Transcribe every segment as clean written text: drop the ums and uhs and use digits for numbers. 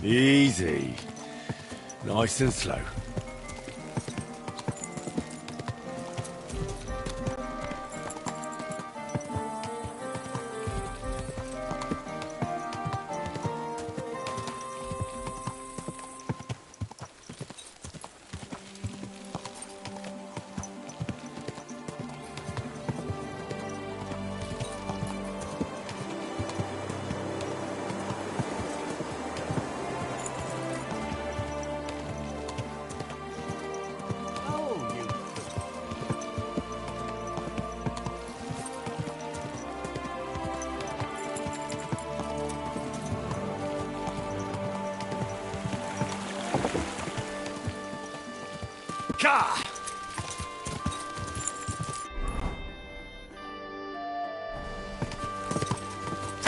Easy. Nice and slow.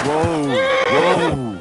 Whoa! Whoa!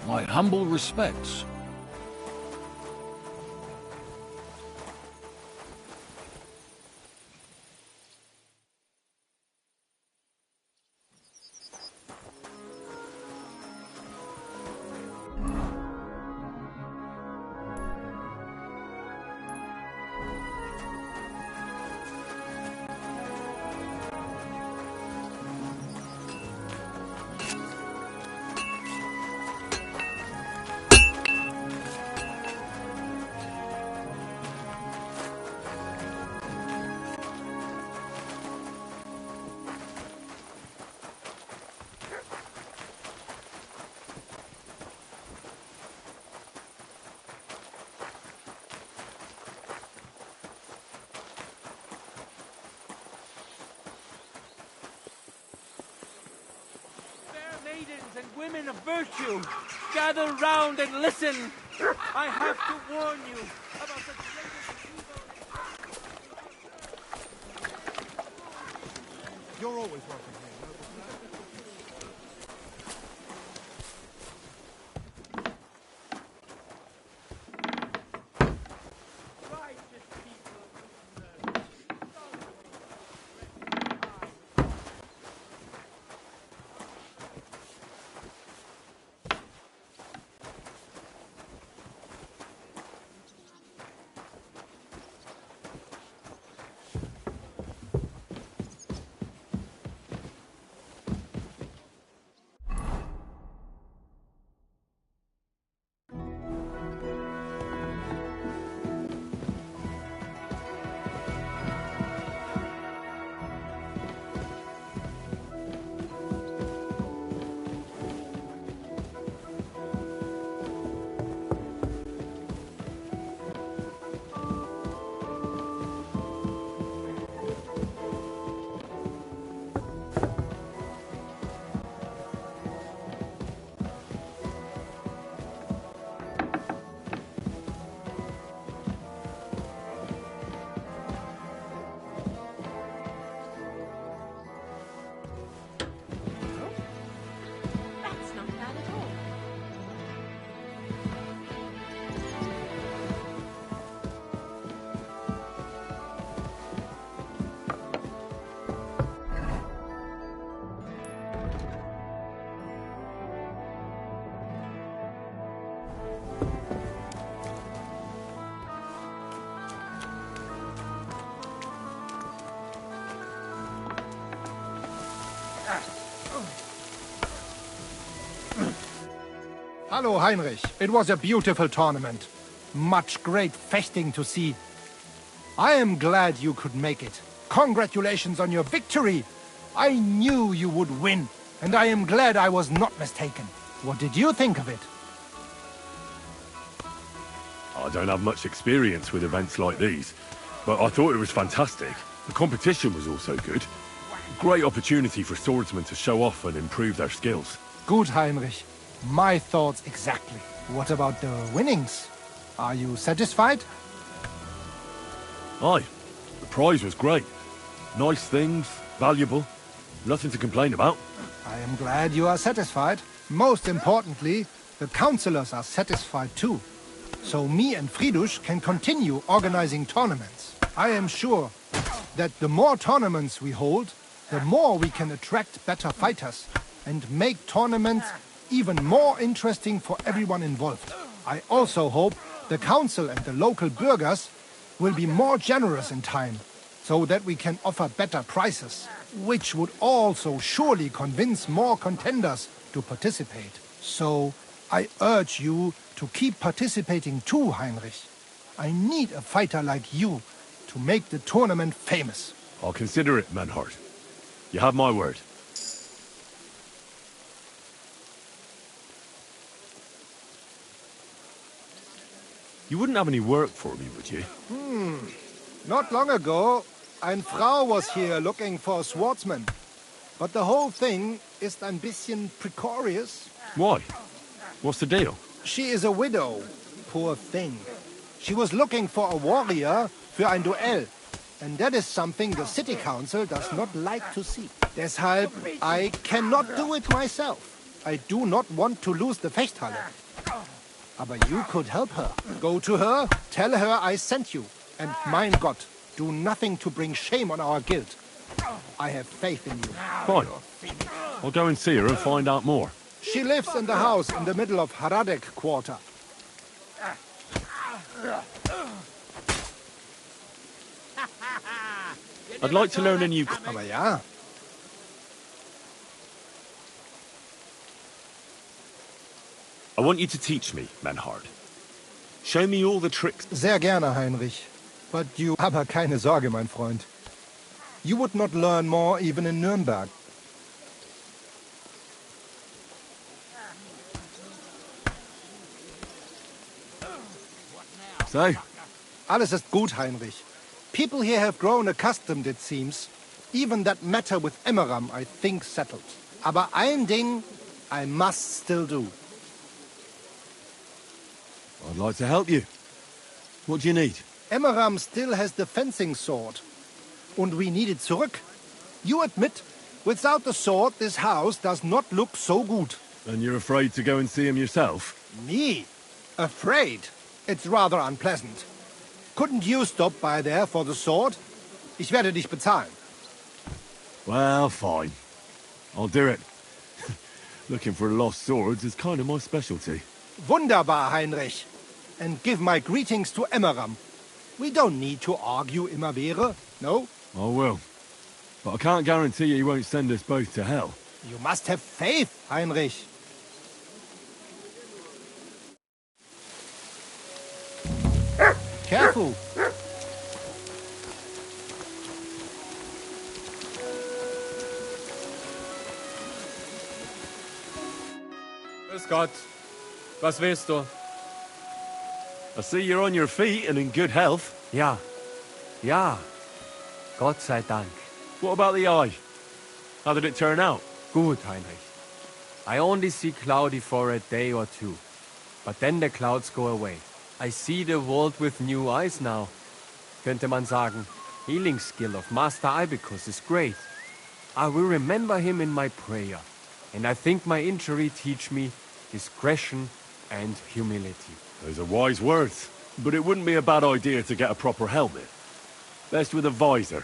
My humble respects. Maidens and women of virtue, gather round and listen. I have to warn you about the greatest evil. You're always welcome here. Hallo, Heinrich. It was a beautiful tournament. Much great feasting to see. I am glad you could make it. Congratulations on your victory. I knew you would win, and I am glad I was not mistaken. What did you think of it? I don't have much experience with events like these, but I thought it was fantastic. The competition was also good. Great opportunity for swordsmen to show off and improve their skills. Good, Heinrich. My thoughts exactly. What about the winnings? Are you satisfied? Aye, the prize was great. Nice things, valuable. Nothing to complain about. I am glad you are satisfied. Most importantly, the councillors are satisfied too. So me and Fridush can continue organizing tournaments. I am sure that the more tournaments we hold, the more we can attract better fighters and make tournaments even more interesting for everyone involved. I also hope the council and the local burghers will be more generous in time, so that we can offer better prices, which would also surely convince more contenders to participate. So I urge you to keep participating too, Heinrich. I need a fighter like you to make the tournament famous. I'll consider it, Manhart. You have my word. You wouldn't have any work for me, would you? Not long ago, ein Frau was here looking for a swordsman. But the whole thing is ein bisschen precarious. Why? What's the deal? She is a widow. Poor thing. She was looking for a warrior für ein Duell. And that is something the city council does not like to see. Deshalb, I cannot do it myself. I do not want to lose the Fechthalle. Aber you could help her. Go to her, tell her I sent you. And mein Gott, do nothing to bring shame on our guild. I have faith in you. Fine. I'll go and see her and find out more. She lives in the house in the middle of Haradek quarter. I'd like to learn a new... Aber ja, I want you to teach me, Manhart. Show me all the tricks. sehr gerne, Heinrich. But you aber keine Sorge, mein Freund. You would not learn more even in Nürnberg. So, Alles ist gut, Heinrich. People here have grown accustomed, it seems. Even that matter with Emmeram, I think, settled. Aber ein Ding I must still do. I'd like to help you. What do you need? Emmeram still has the fencing sword. Und we need it zurück. You admit, without the sword, this house does not look so good. And you're afraid to go and see him yourself? Me? Afraid? It's rather unpleasant. Couldn't you stop by there for the sword? Ich werde dich bezahlen. Well, fine. I'll do it. Looking for lost swords is kind of my specialty. Wunderbar, Heinrich. And give my greetings to Emmeram. We don't need to argue immer wäre, no? I will. But I can't guarantee you he won't send us both to hell. You must have faith, Heinrich. Careful. Grüß Gott. Was willst du? I see you're on your feet and in good health. Ja. Ja. Gott sei Dank. What about the eye? How did it turn out? Gut, Heinrich. I only see cloudy for a day or two. But then the clouds go away. I see the world with new eyes now. Könnte man sagen, healing skill of Master Ibicus is great. I will remember him in my prayer. And I think my injury teach me discretion and humility. Those are wise words. But it wouldn't be a bad idea to get a proper helmet. Best with a visor.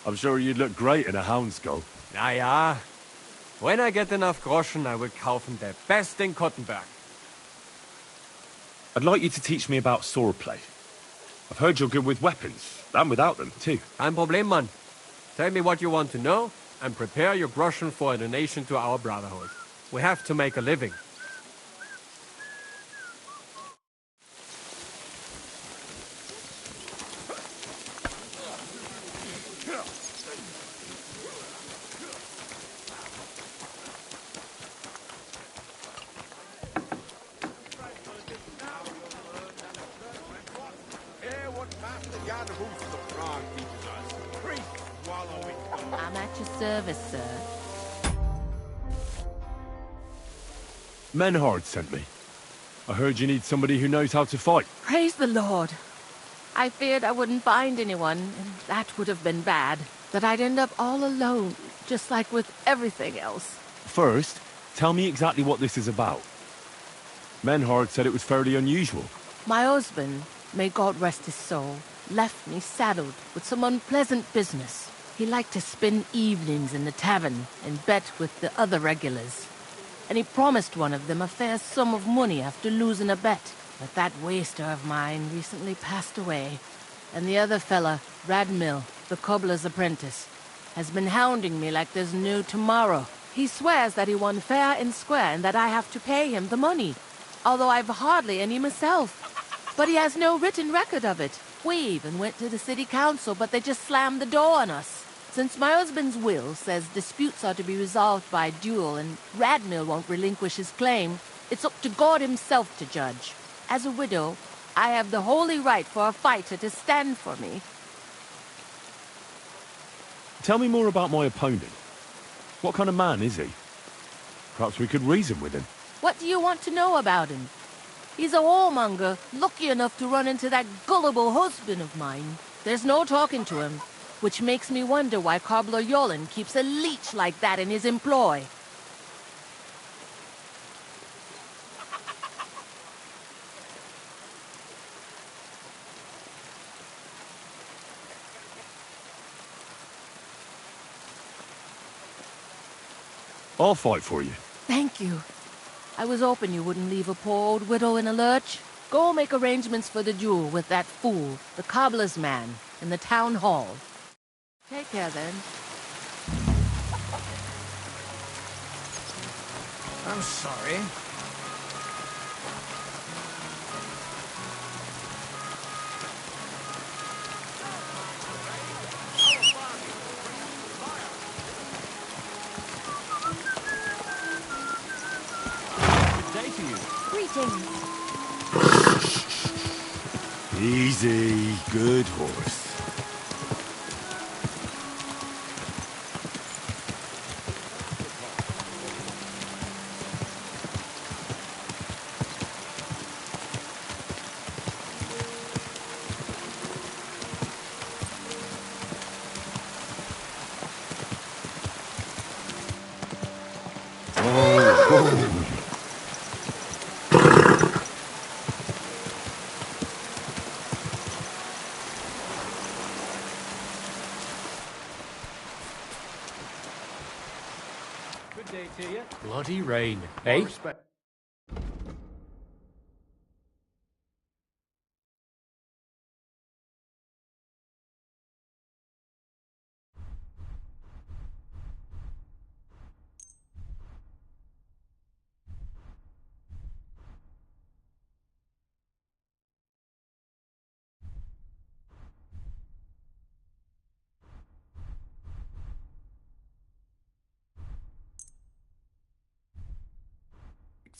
I'm sure you'd look great in a hound skull. Na ja. When I get enough groschen, I will kaufen the best in Kottenberg. I'd like you to teach me about swordplay. I've heard you're good with weapons, and without them, too. Kein Problem, Mann. Tell me what you want to know, and prepare your groschen for a donation to our brotherhood. We have to make a living. service, sir. Menhard sent me. I heard you need somebody who knows how to fight. Praise the Lord. I feared I wouldn't find anyone, and that would have been bad. That I'd end up all alone, just like with everything else. First, tell me exactly what this is about. Menhard said it was fairly unusual. My husband, may God rest his soul, left me saddled with some unpleasant business. He liked to spend evenings in the tavern and bet with the other regulars. And he promised one of them a fair sum of money after losing a bet. But that waster of mine recently passed away. And the other fella, Radmill, the cobbler's apprentice, has been hounding me like there's no tomorrow. He swears that he won fair and square and that I have to pay him the money, although I've hardly any myself. But he has no written record of it. We even went to the city council, but they just slammed the door on us. Since my husband's will says disputes are to be resolved by duel and Radmill won't relinquish his claim, it's up to God himself to judge. As a widow, I have the holy right for a fighter to stand for me. Tell me more about my opponent. What kind of man is he? Perhaps we could reason with him. What do you want to know about him? He's a whoremonger, lucky enough to run into that gullible husband of mine. There's no talking to him, which makes me wonder why Cobbler Yolen keeps a leech like that in his employ. I'll fight for you. Thank you. I was hoping you wouldn't leave a poor old widow in a lurch. Go make arrangements for the duel with that fool, the cobbler's man, in the town hall. Take care, then. I'm sorry. Greetings. Easy, good horse. Bloody rain, eh?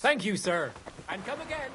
Thank you, sir. And come again.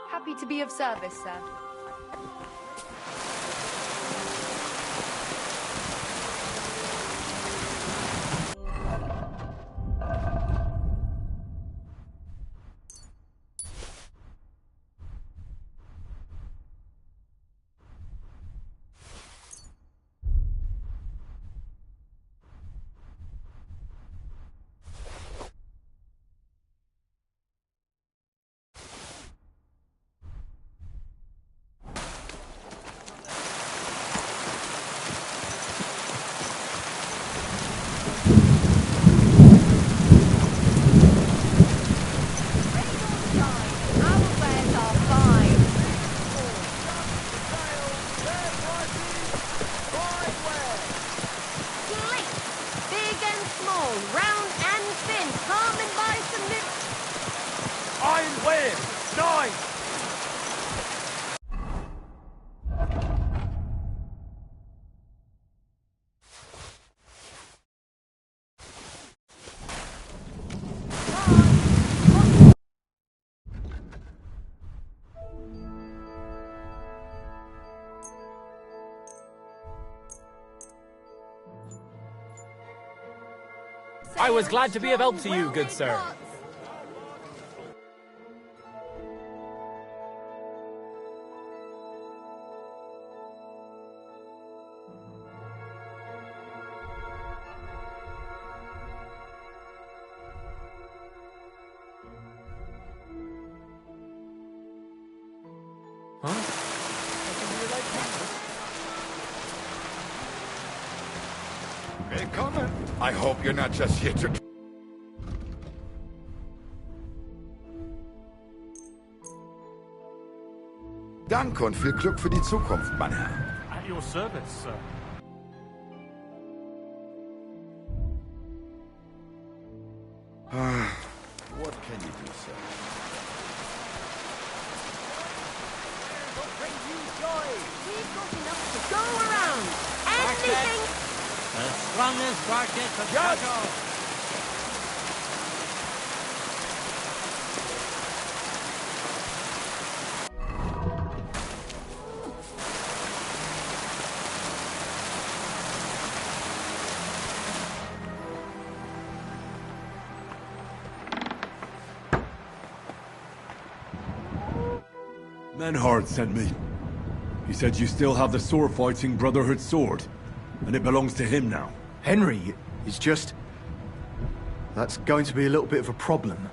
Happy to be of service, sir. I was glad to be of help to you, good sir. Willkommen. I hope you're not just here to... Danke und viel Glück für die Zukunft, mein Herr. At your service, sir. What can you do, sir? We've got enough to go around. Anything. The strongest quartet of Shadow. Menhard sent me. He said you still have the sword-fighting Brotherhood sword, and it belongs to him now. Henry is just... That's going to be a little bit of a problem.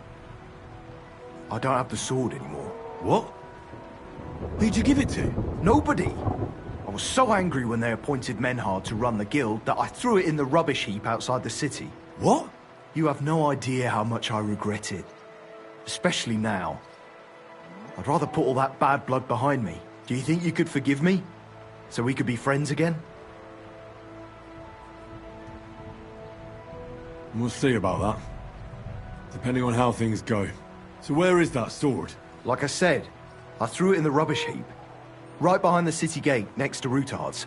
I don't have the sword anymore. What? Who'd you give it to? Nobody! I was so angry when they appointed Menhard to run the guild that I threw it in the rubbish heap outside the city. What? You have no idea how much I regret it. Especially now. I'd rather put all that bad blood behind me. Do you think you could forgive me? So we could be friends again? We'll see about that. Depending on how things go. So where is that sword? Like I said, I threw it in the rubbish heap. Right behind the city gate, next to Routard's.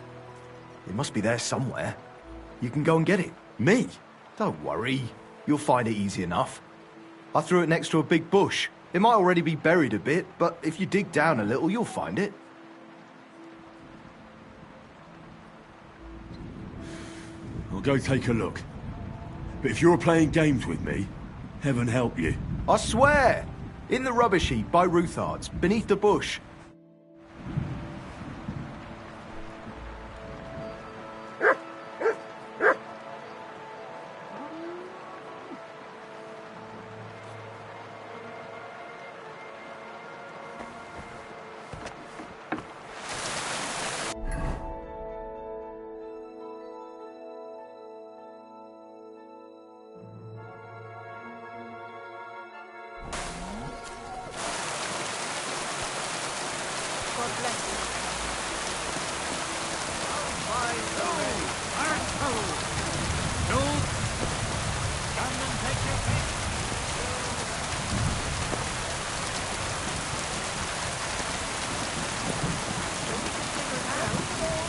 It must be there somewhere. You can go and get it. Me? Don't worry. You'll find it easy enough. I threw it next to a big bush. It might already be buried a bit, but if you dig down a little, you'll find it. I'll go take a look. But if you're playing games with me, heaven help you. I swear! In the rubbish heap by Routard's, beneath the bush.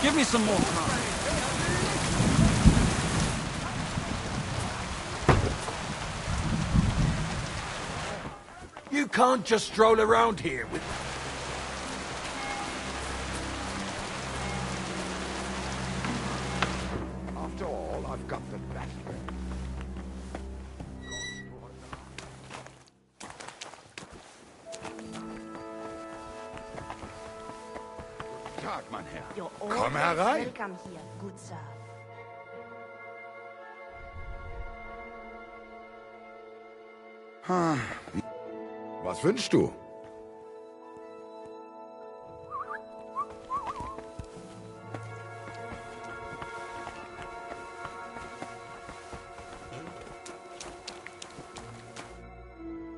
Give me some more time. You can't just stroll around here with... After all, I've got the best. Tag, mein Herr. You're Komm always herein. welcome here, good sir. Was wünschst du?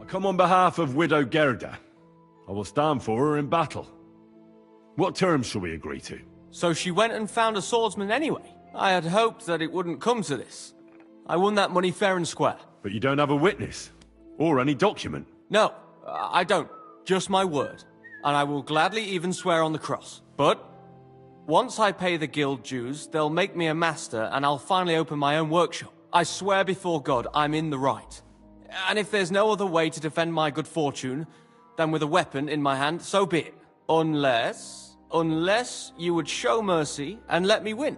I come on behalf of Widow Gerda. I will stand for her in battle. What terms shall we agree to? So she went and found a swordsman anyway? I had hoped that it wouldn't come to this. I won that money fair and square. But you don't have a witness? Or any document? No, I don't. Just my word. And I will gladly even swear on the cross. But once I pay the guild dues, they'll make me a master and I'll finally open my own workshop. I swear before God I'm in the right. And if there's no other way to defend my good fortune than with a weapon in my hand, so be it. Unless you would show mercy and let me win.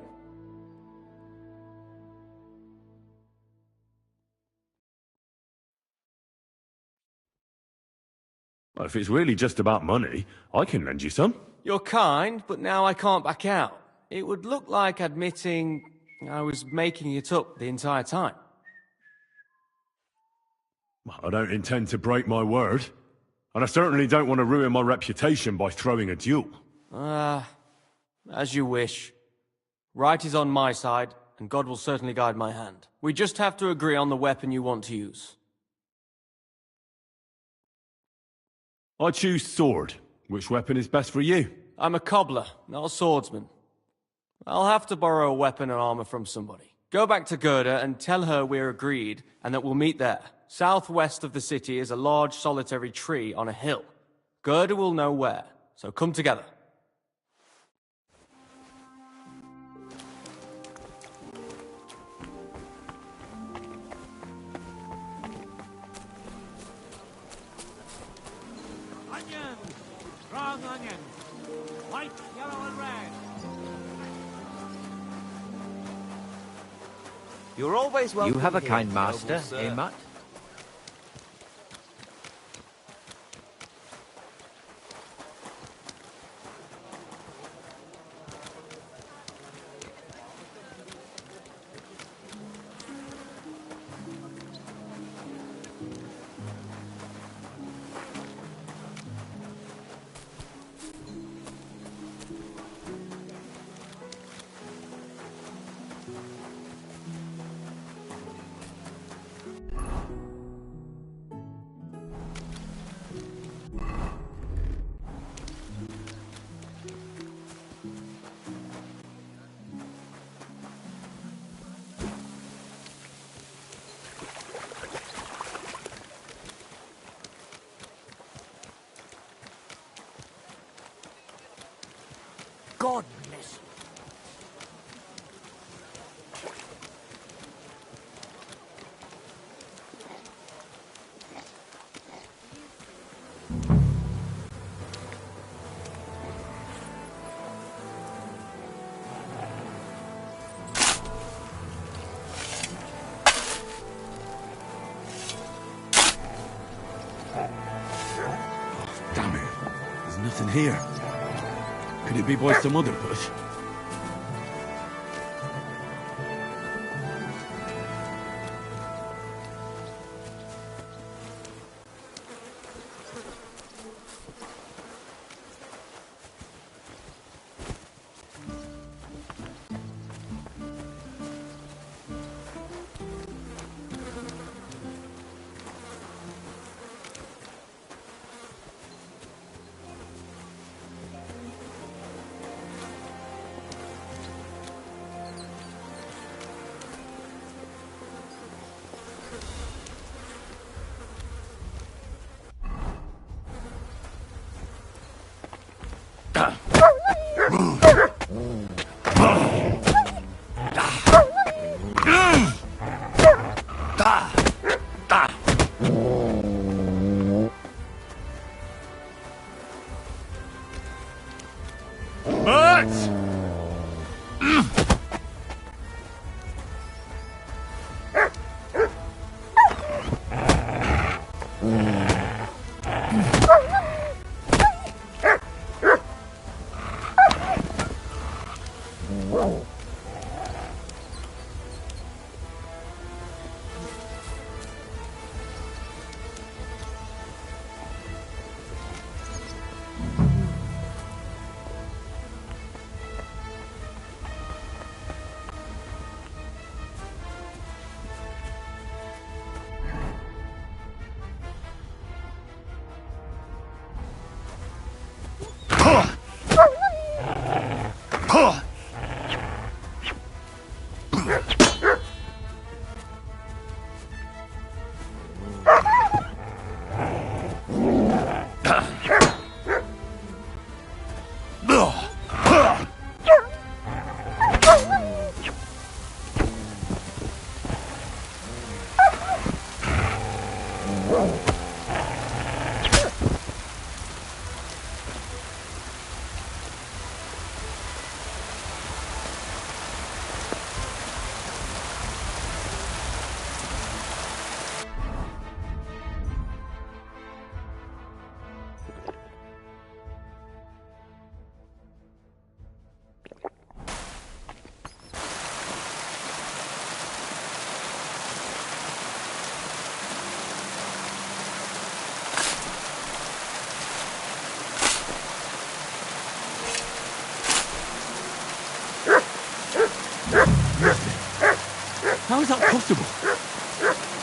Well, if it's really just about money, I can lend you some. You're kind, but now I can't back out. It would look like admitting I was making it up the entire time. I don't intend to break my word. And I certainly don't want to ruin my reputation by throwing a duel. As you wish. Right is on my side, and God will certainly guide my hand. We just have to agree on the weapon you want to use. I choose sword. Which weapon is best for you? I'm a cobbler, not a swordsman. I'll have to borrow a weapon and armor from somebody. Go back to Gerda and tell her we're agreed and that we'll meet there. Southwest of the city is a large solitary tree on a hill. Gerda will know where, so come together. Onions! Strong onions! White, yellow, and red! You're always welcome. You have a here, kind master, noble sir. eh, Mutt? God bless you. Damn it. There's nothing here. Could it be by some other bush?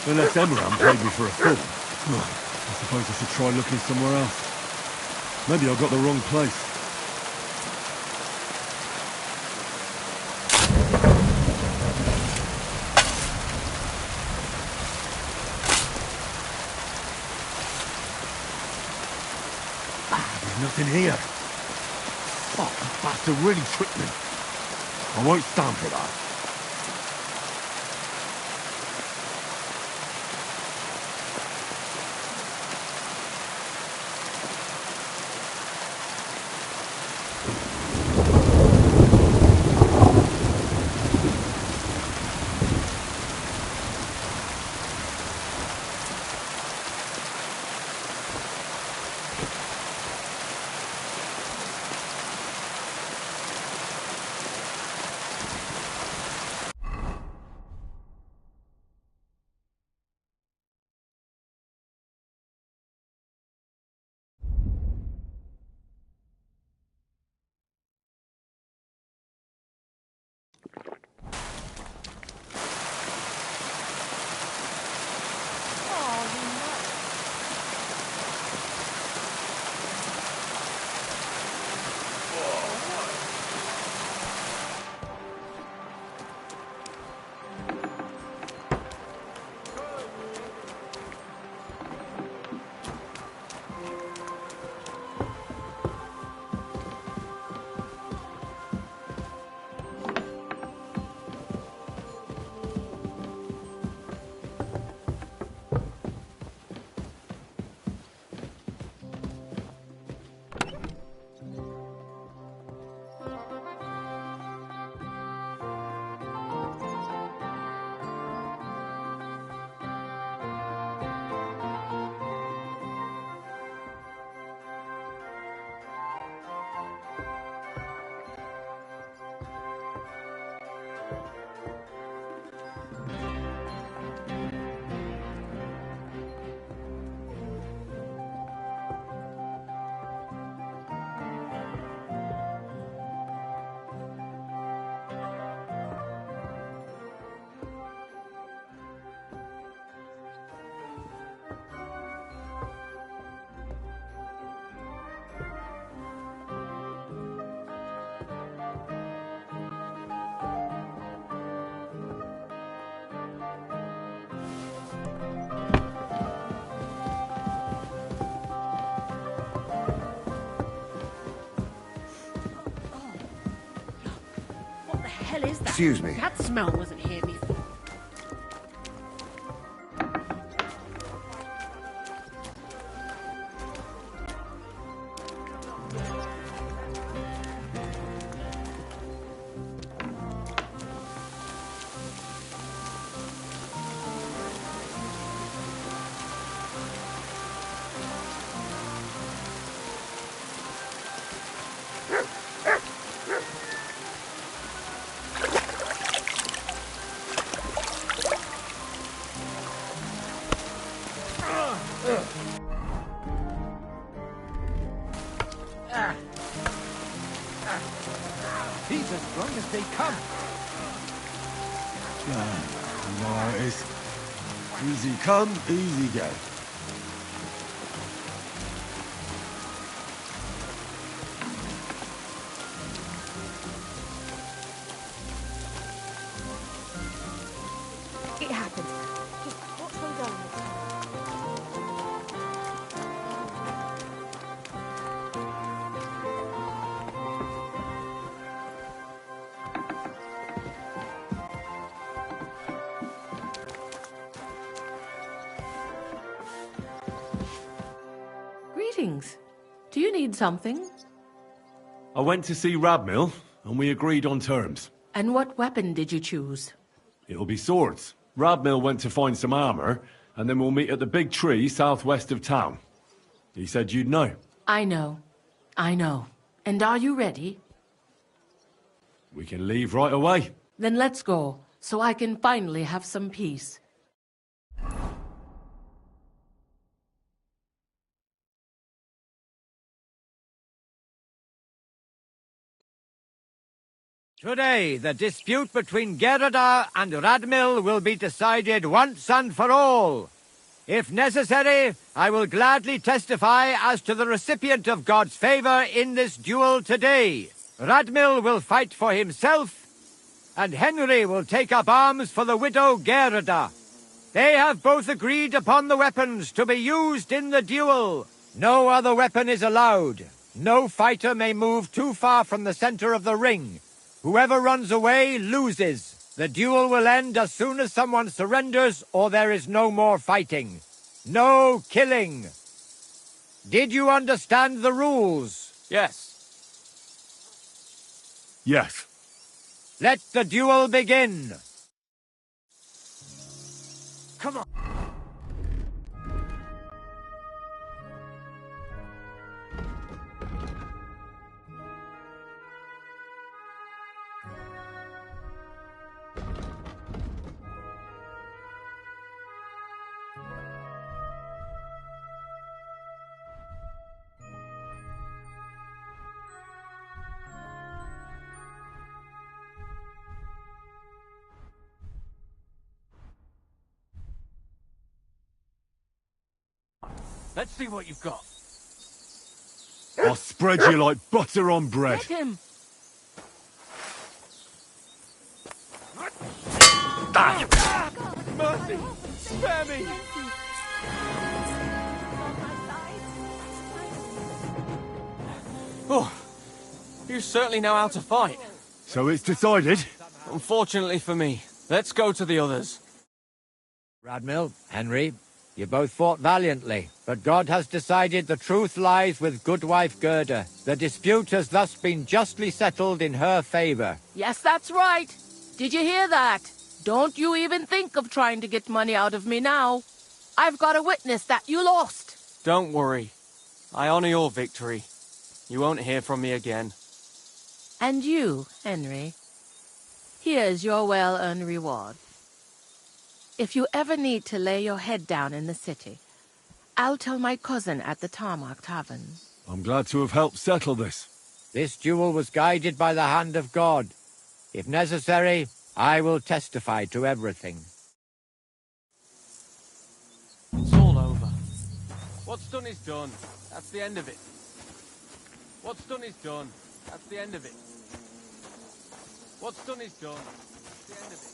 Unless Emran paid me for a fool. I suppose I should try looking somewhere else. Maybe I got the wrong place. There's nothing here. Fuck, that bastard really tricked me. I won't stand for that. Excuse me. That smell wasn't here before. He's as strong as they come. You know how it is. Easy come, easy go. It happens. Just watch them go next time. Greetings. Do you need something? I went to see Radmill, and we agreed on terms. And what weapon did you choose? It'll be swords. Radmill went to find some armor, and then we'll meet at the big tree southwest of town. He said you'd know. I know. I know. And are you ready? We can leave right away. Then let's go, so I can finally have some peace. Today, the dispute between Gerda and Radmil will be decided once and for all. If necessary, I will gladly testify as to the recipient of God's favor in this duel today. Radmil will fight for himself, and Henry will take up arms for the widow Gerda. They have both agreed upon the weapons to be used in the duel. No other weapon is allowed. No fighter may move too far from the center of the ring. Whoever runs away loses. The duel will end as soon as someone surrenders or there is no more fighting. No killing. Did you understand the rules? Yes. Yes. Let the duel begin. Come on. Let's see what you've got. I'll spread you like butter on bread. Get him! Mercy! Spare me! Oh, you certainly know how to fight. So it's decided? Unfortunately for me. Let's go to the others. Radmil, Henry, you both fought valiantly, but God has decided the truth lies with Goodwife Gerda. The dispute has thus been justly settled in her favor. Yes, that's right. Did you hear that? Don't you even think of trying to get money out of me now. I've got a witness that you lost. Don't worry. I honor your victory. You won't hear from me again. And you, Henry. Here's your well-earned reward. If you ever need to lay your head down in the city, I'll tell my cousin at the Tarmac Tavern. I'm glad to have helped settle this. This duel was guided by the hand of God. If necessary, I will testify to everything. It's all over. What's done is done. That's the end of it. What's done is done. That's the end of it. What's done is done. That's the end of it.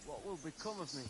What will become of me?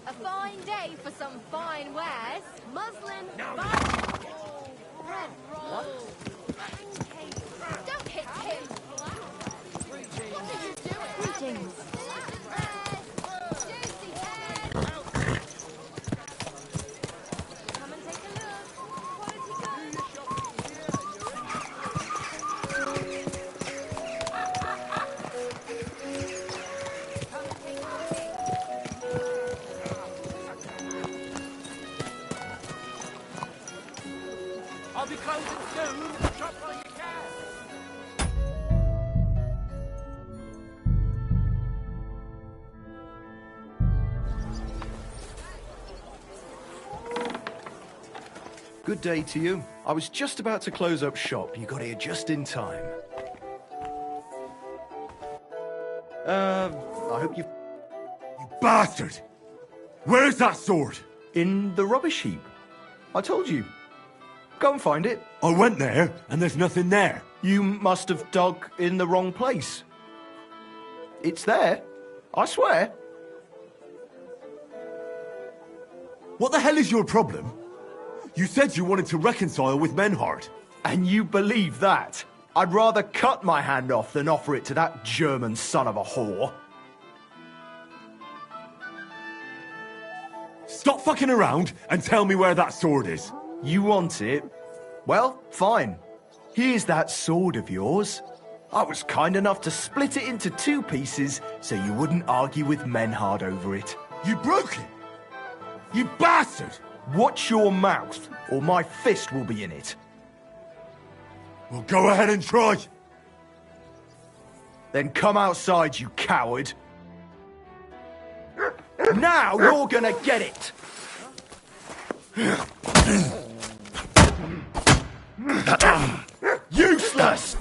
A fine day for some fine wares. Muslin, red roll. Hey, don't hit him. What are you doing? Greetings. Juicy head. Come and take a look. Quality goods. I'll be closing soon. Shop while you can. Good day to you. I was just about to close up shop. You got here just in time. I hope you... You bastard! Where's that sword? In the rubbish heap. I told you. Go and find it. I went there, and there's nothing there. You must have dug in the wrong place. It's there. I swear. What the hell is your problem? You said you wanted to reconcile with Menhard. And you believe that? I'd rather cut my hand off than offer it to that German son of a whore. Stop fucking around and tell me where that sword is. You want it? Well, fine. Here's that sword of yours. I was kind enough to split it into 2 pieces so you wouldn't argue with Menhard over it. You broke it? You bastard! Watch your mouth, or my fist will be in it. Well, go ahead and try. Then come outside, you coward. Now you're gonna get it! Useless!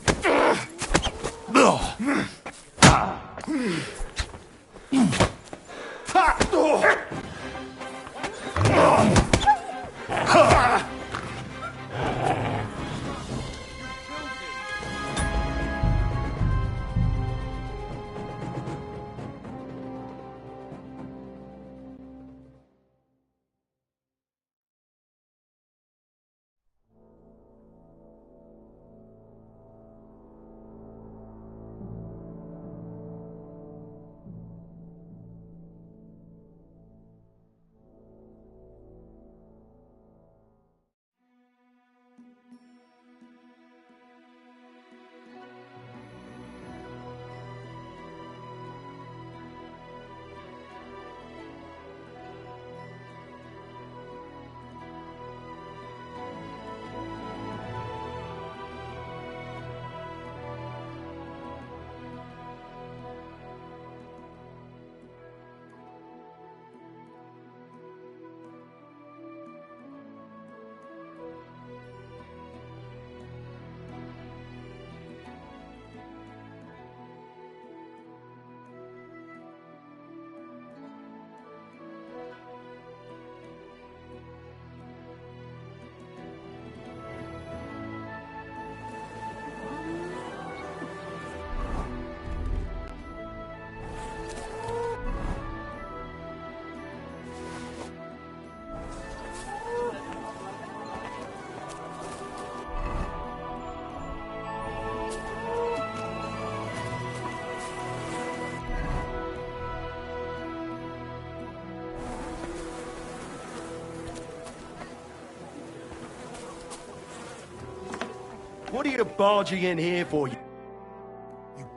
What are you barging in here for, you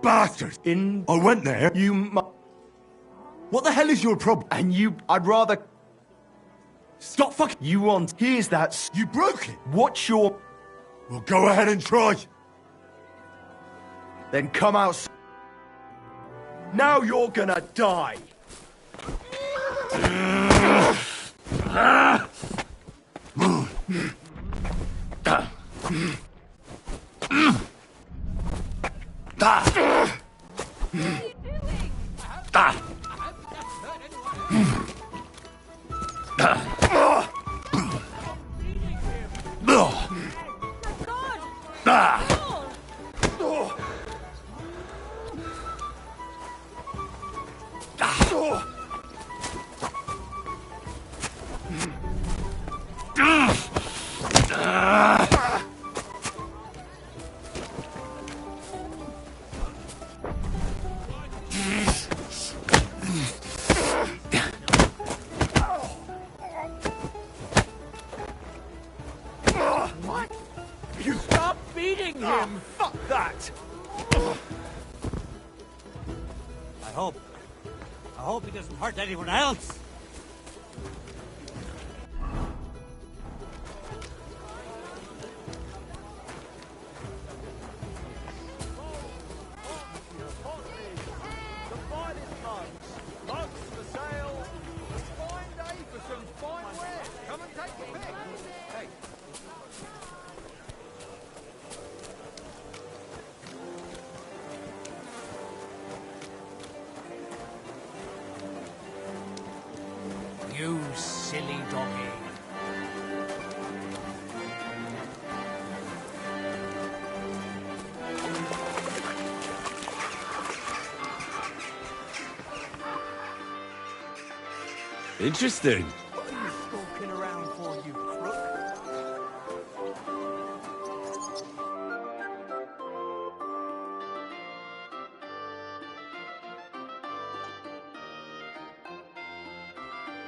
bastard! I went there. What the hell is your problem? And I'd rather... Stop fucking... You want... Here's that... You broke it! What's your... Well, go ahead and try. Then come out... Now you're gonna die! What? You stop beating him! Fuck that! I hope he doesn't hurt anyone else. silly doggy. Interesting. What are you skulking around for, you crook?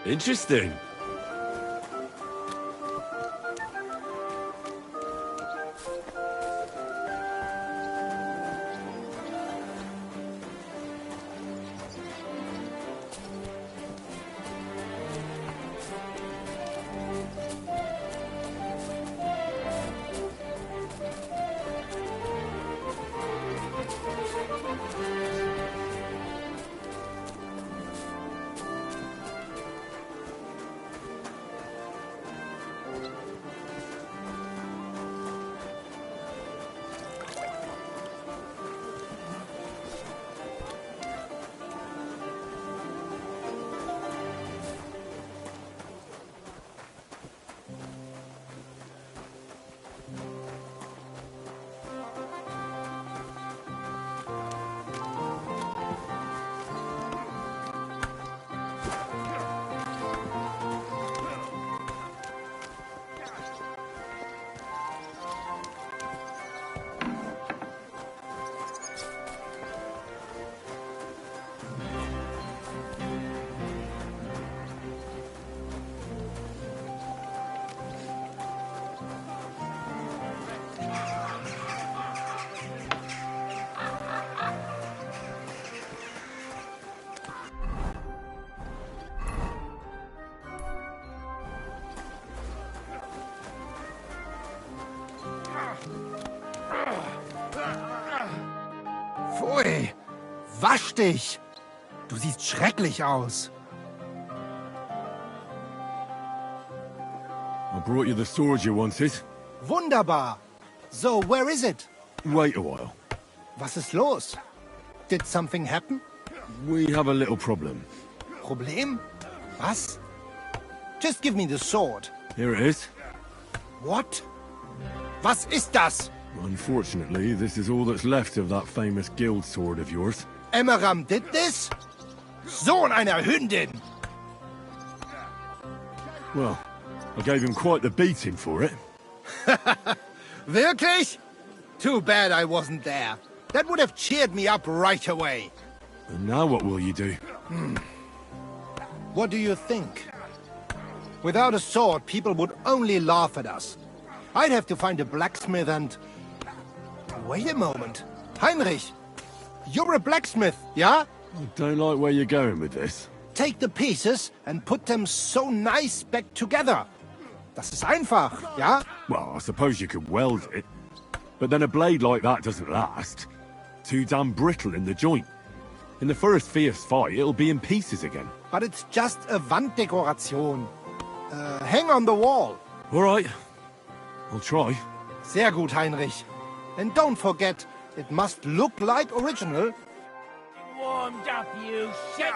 Interesting. Pfui! Wasch dich! Du siehst schrecklich aus. I brought you the sword you wanted. Wunderbar! So, where is it? Wait a while. Was ist los? Did something happen? We have a little problem. Problem? Was? Just give me the sword. Here it is. What? Was ist das? Unfortunately, this is all that's left of that famous guild sword of yours. Emmeram did this? Sohn einer Hündin! Well, I gave him quite the beating for it. Wirklich? Too bad I wasn't there. That would have cheered me up right away. And now what will you do? What do you think? Without a sword, people would only laugh at us. I'd have to find a blacksmith and... Wait a moment. Heinrich, you're a blacksmith, yeah? I don't like where you're going with this. Take the pieces and put them so nice back together. Das ist einfach, ja? Well, I suppose you could weld it. But then a blade like that doesn't last. Too damn brittle in the joint. In the first fierce fight, it'll be in pieces again. But it's just a Wanddekoration. Hang on the wall. All right. I'll try. Sehr gut, Heinrich. And don't forget, it must look like original. Warmed up, you shit!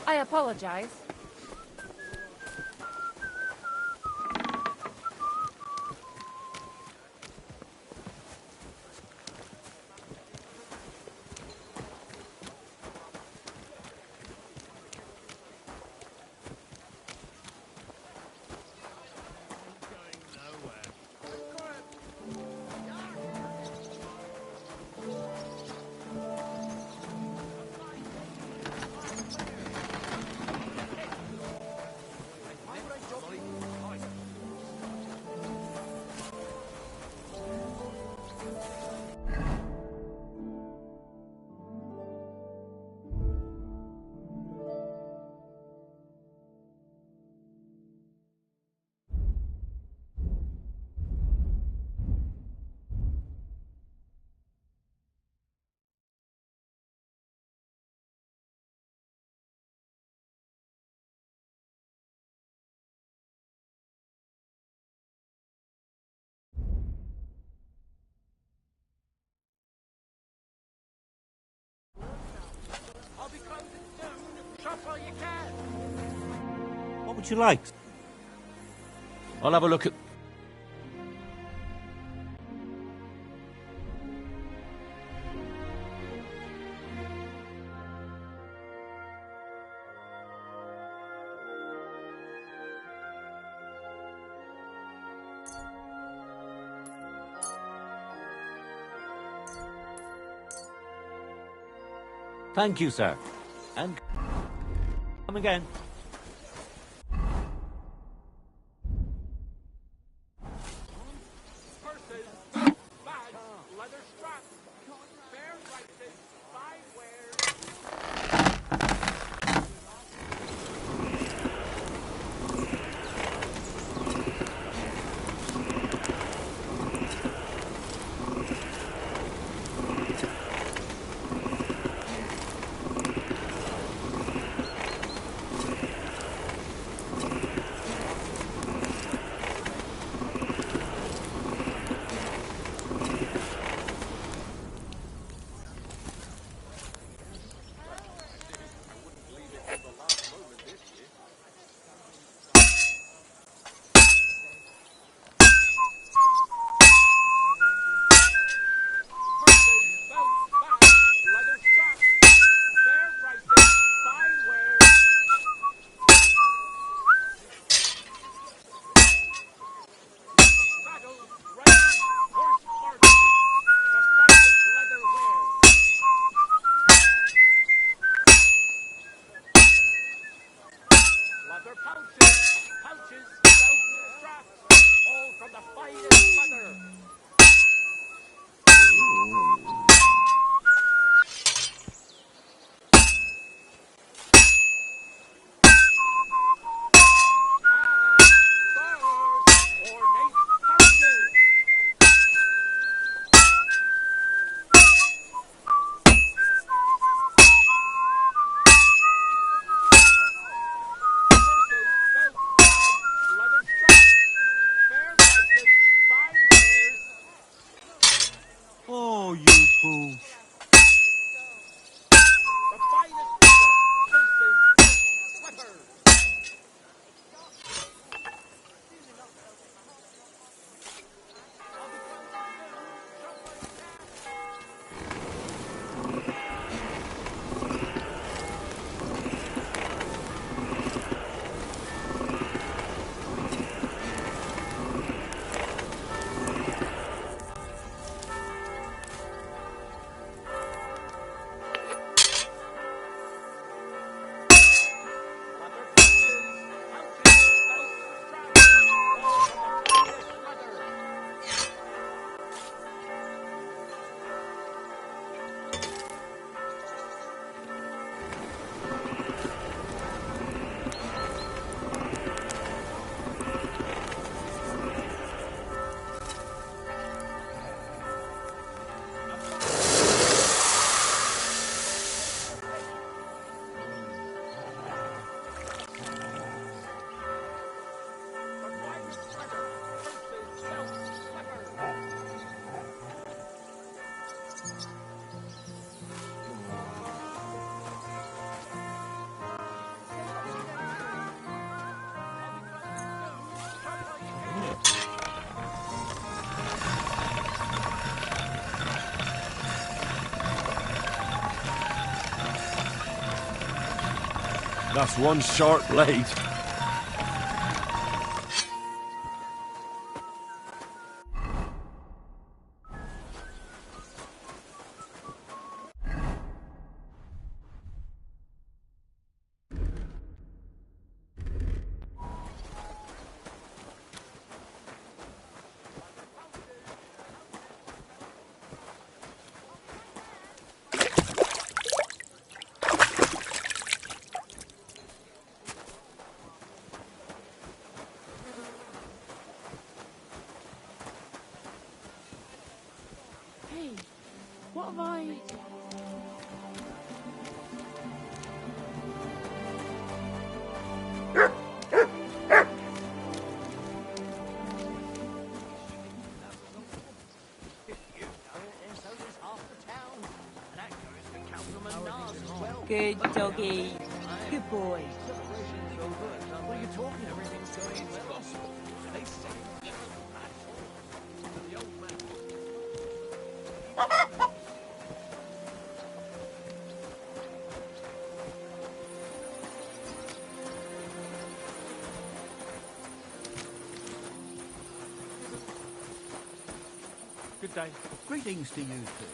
I apologize. What would you like? I'll have a look at... Thank you, sir. And come again. Oh, you fool. That's one sharp blade. Hey, what have I... Good doggy. Good boy. What are you talking? Everything's going well. They say the old man. Good day. Greetings to you too.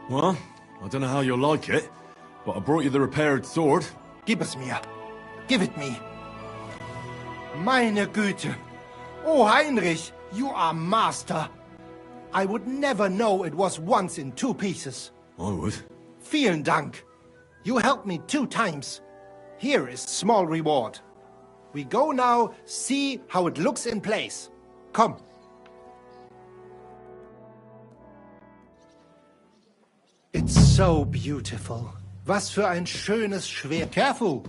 Well, I don't know how you'll like it, but I brought you the repaired sword. Gib es mir. Give it me. Meine Güte. Oh, Heinrich, you are master. I would never know it was once in 2 pieces. I would. Vielen Dank. You helped me 2 times. Here is small reward. We go now see how it looks in place. Come. It's so beautiful. Was für ein schönes Schwert. Careful.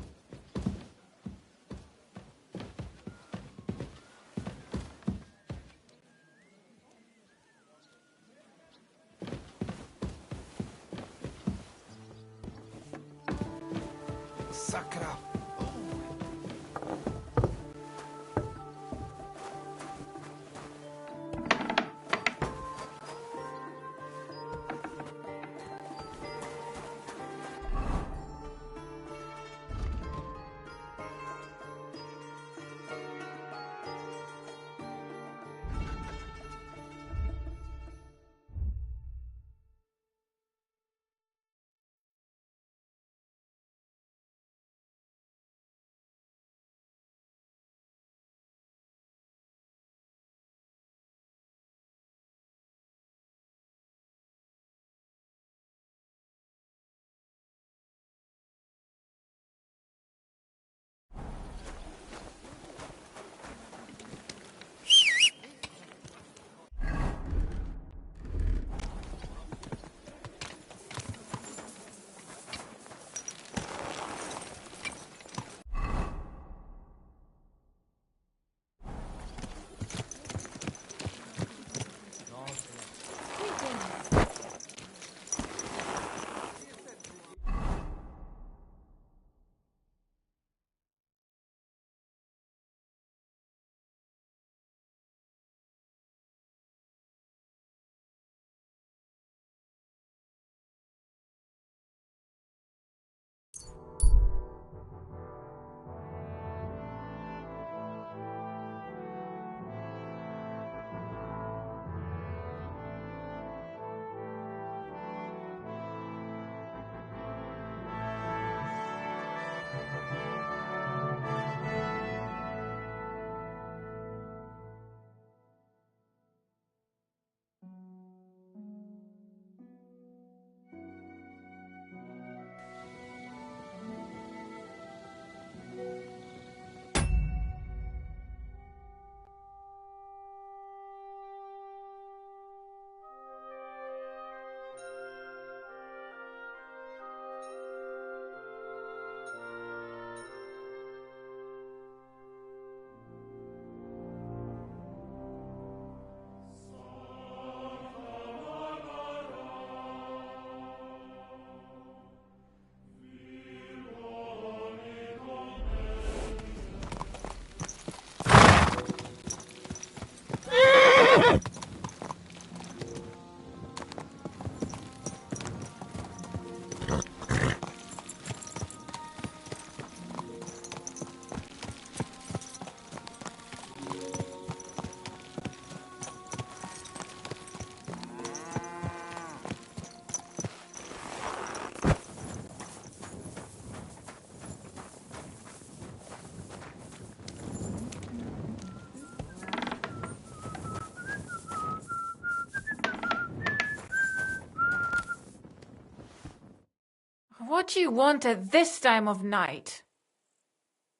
What do you want at this time of night?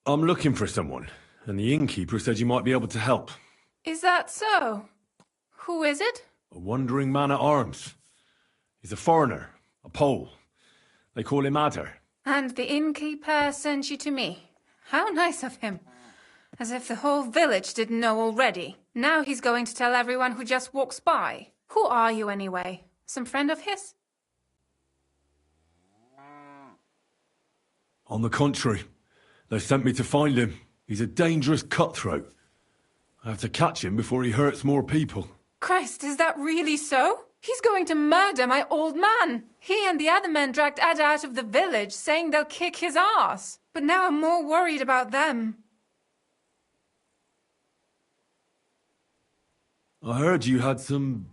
I'm looking for someone, and the innkeeper said you might be able to help. Is that so? Who is it? A wandering man-at-arms. He's a foreigner, a Pole. They call him Adder. And the innkeeper sent you to me. How nice of him. As if the whole village didn't know already. Now he's going to tell everyone who just walks by. Who are you anyway? Some friend of his? On the contrary, they sent me to find him. He's a dangerous cutthroat. I have to catch him before he hurts more people. Christ, is that really so? He's going to murder my old man. He and the other men dragged Ada out of the village, saying they'll kick his ass. But now I'm more worried about them. I heard you had some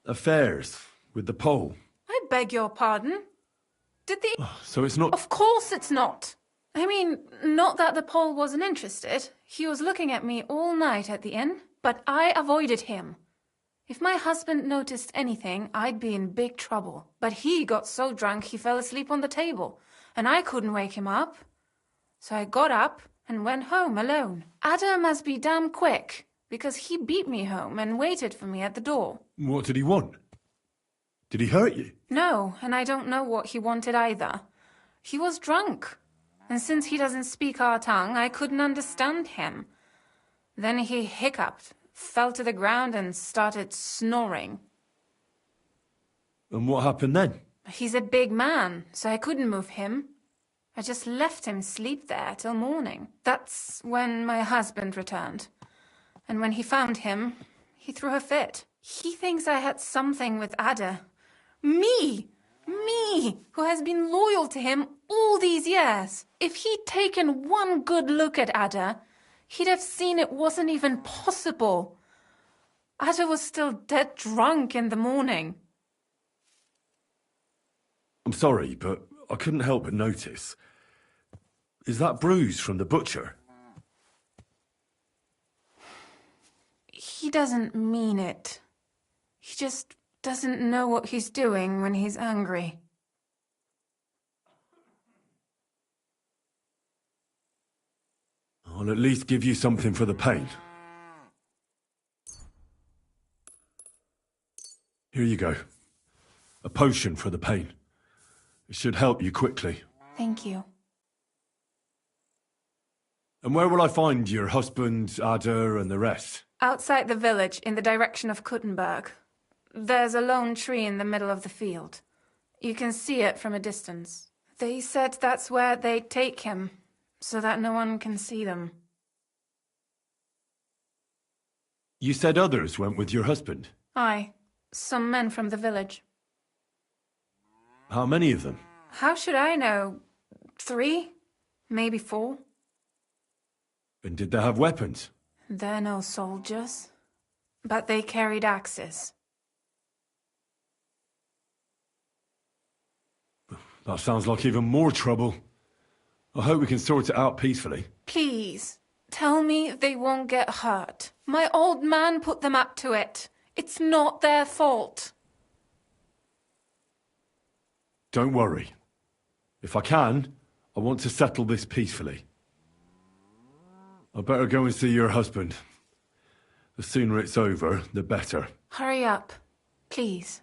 affairs with the Pole. I beg your pardon? Did the... So it's not... Of course it's not. I mean, not that the Pole wasn't interested. He was looking at me all night at the inn, but I avoided him. If my husband noticed anything, I'd be in big trouble. But he got so drunk he fell asleep on the table, and I couldn't wake him up. So I got up and went home alone. Ada must be damn quick, because he beat me home and waited for me at the door. What did he want? Did he hurt you? No, and I don't know what he wanted either. He was drunk, and since he doesn't speak our tongue, I couldn't understand him. Then he hiccuped, fell to the ground and started snoring. And what happened then? He's a big man, so I couldn't move him. I just left him sleep there till morning. That's when my husband returned. And when he found him, he threw a fit. He thinks I had something with Ada. Me, who has been loyal to him all these years. If he'd taken one good look at Ada, he'd have seen it wasn't even possible. Ada was still dead drunk in the morning. I'm sorry, but I couldn't help but notice. Is that bruise from the butcher? He doesn't mean it. He just doesn't know what he's doing when he's angry. I'll at least give you something for the pain. Here you go. A potion for the pain. It should help you quickly. Thank you. And where will I find your husband, Ada, and the rest? Outside the village, in the direction of Kuttenberg. There's a lone tree in the middle of the field. You can see it from a distance. They said that's where they'd take him, so that no one can see them. You said others went with your husband? Aye, some men from the village. How many of them? How should I know? 3? Maybe 4? And did they have weapons? They're no soldiers, but they carried axes. That sounds like even more trouble. I hope we can sort it out peacefully. Please, tell me they won't get hurt. My old man put them up to it. It's not their fault. Don't worry. If I can, I want to settle this peacefully. I better go and see your husband. The sooner it's over, the better. Hurry up, please.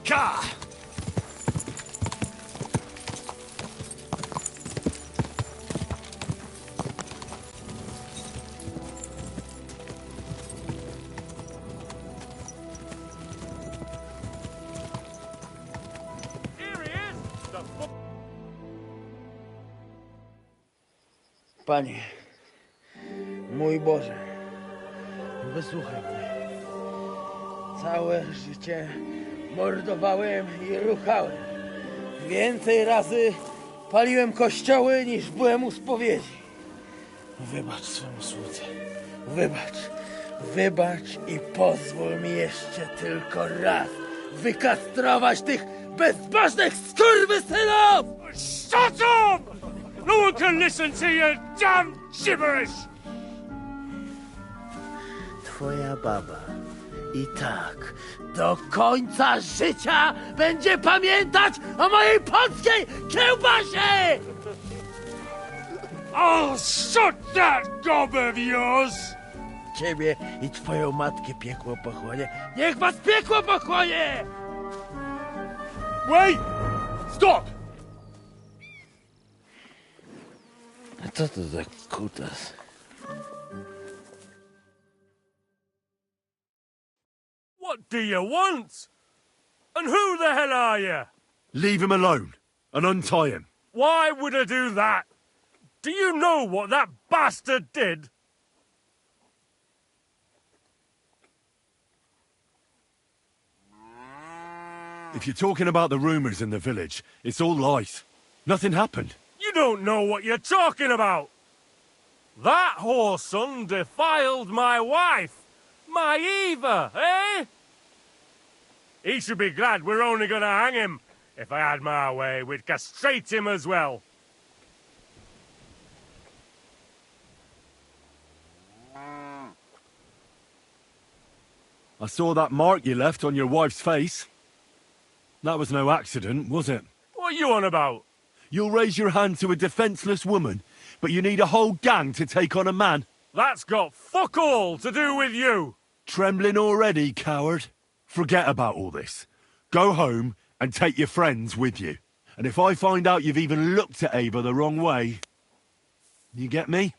Ka! Panie, mój Boże, wysłuchaj mnie. Całe życie mordowałem i ruchałem. Więcej razy paliłem kościoły, niż byłem u spowiedzi. Wybacz swemu słudze. Wybacz i pozwól mi jeszcze tylko raz wykastrować tych bezbożnych skurwysynów! Shut up! No one can listen to your damn gibberish! Twoja baba i tak do końca życia będzie pamiętać o mojej polskiej kiełbasie! I'll shut that gob of yours! Ciebie i twoją matkę piekło pochłonie. Niech was piekło pochłonie! Wait! Stop! A co to za kutas? What do you want? And who the hell are you? Leave him alone and untie him. Why would I do that? Do you know what that bastard did? If you're talking about the rumours in the village, it's all lies. Nothing happened. You don't know what you're talking about. That whoreson defiled my wife, my Eva, eh? He should be glad we're only gonna hang him. If I had my way, we'd castrate him as well. I saw that mark you left on your wife's face. That was no accident, was it? What are you on about? You'll raise your hand to a defenceless woman, but you need a whole gang to take on a man. That's got fuck all to do with you. Trembling already, coward? Forget about all this. Go home and take your friends with you. And if I find out you've even looked at Ava the wrong way... You get me?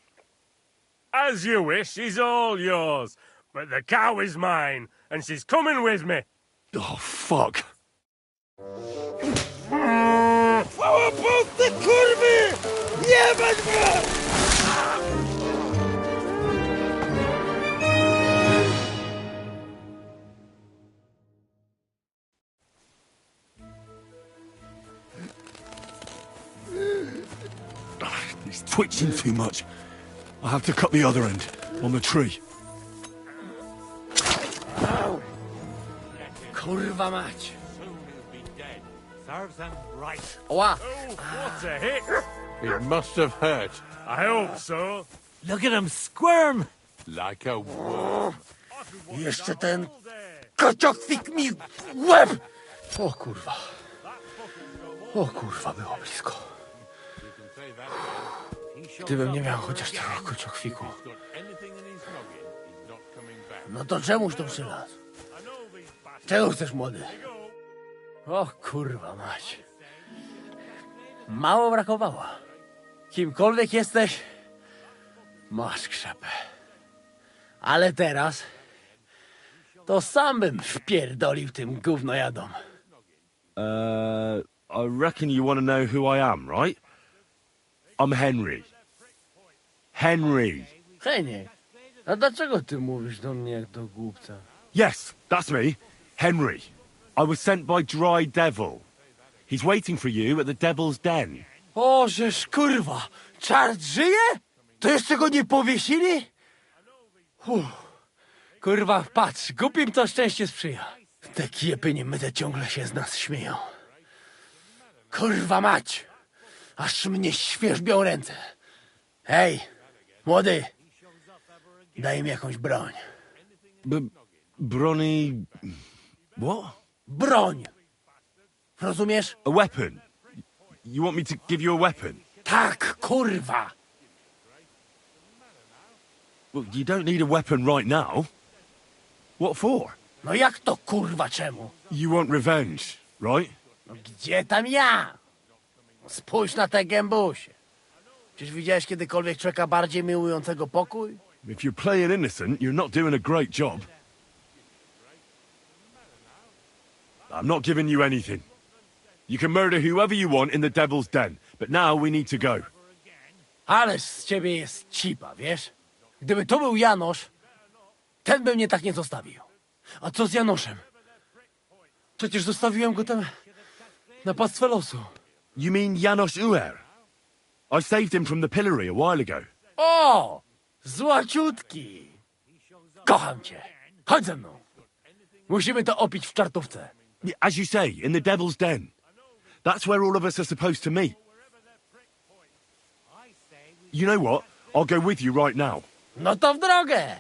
As you wish, she's all yours. But the cow is mine, and she's coming with me. Oh, fuck. Chwała Polsce, kurwy! Jebać was! He's twitching too much. I have to cut the other end, on the tree. Kurwa mać! Serves him right. Oła! Oh, what a hit! It must have hurt. I hope so. Look at him squirm! Like a worm. Jeszcze ten kociokwik mi w łeb! O kurwa. O kurwa, było blisko. Gdybym nie miał chociaż tego kociokwiku. No to czemuż to przylazł? Czego chcesz, młody? O kurwa mać. Mało brakowało. Kimkolwiek jesteś, masz krzepę. Ale teraz to sam bym wpierdolił tym gównojadom. I reckon you want to know who I am, right? I'm Henry. Henry. Heniek, a dlaczego ty mówisz do mnie jak do głupca? Yes, that's me. Henry. I was sent by Dry Devil. He's waiting for you at the Devil's Den. O, żeż kurwa! Czart żyje? To jeszcze go nie powiesili? Kurwa, patrz, głupim to szczęście sprzyja. Te kiepy niemyte ciągle się z nas śmieją. Kurwa mać! Aż mnie świerzbią ręce. Hej, młody! Daj mi jakąś broń. Brony... What? Broń! Rozumiesz? A weapon? You want me to give you a weapon? Tak, kurwa! Well, you don't need a weapon right now. What for? No jak to kurwa czemu? You want revenge, right? No gdzie tam ja? Spójrz na te gębusie. Czyż widziałeś kiedykolwiek człowieka bardziej miłującego pokój? If you're playing innocent, you're not doing a great job. I'm not giving you anything. You can murder whoever you want in the Devil's Den, but now we need to go. Ależ z ciebie jest cipa, wiesz? Gdyby to był Janosz, ten by mnie tak nie zostawił. A co z Janoszem? Przecież zostawiłem go tam na pastwę losu. You mean Janos Uer? I saved him from the pillory a while ago. O! Złaciutki! Kocham cię. Chodź ze mną. Musimy to opić w czartówce. As you say, in the Devil's Den. That's where all of us are supposed to meet. You know what? I'll go with you right now. No to w drogę!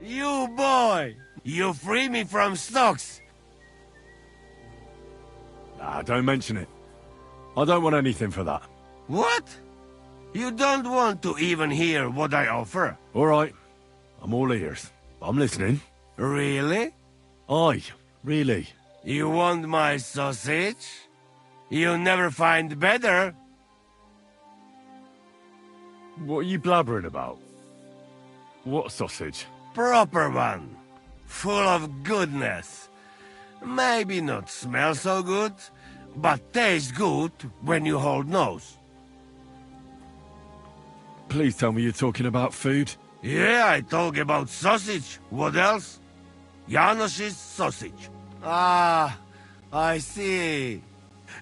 You boy! You free me from stocks! Ah, don't mention it. I don't want anything for that. What? You don't want to even hear what I offer? All right. I'm all ears. I'm listening. Really? Aye, really. You want my sausage? You'll never find better. What are you blabbering about? What sausage? Proper one. Full of goodness. Maybe not smell so good, but taste good when you hold nose. Please tell me you're talking about food. Yeah, I talk about sausage. What else? Janos's sausage. Ah, I see.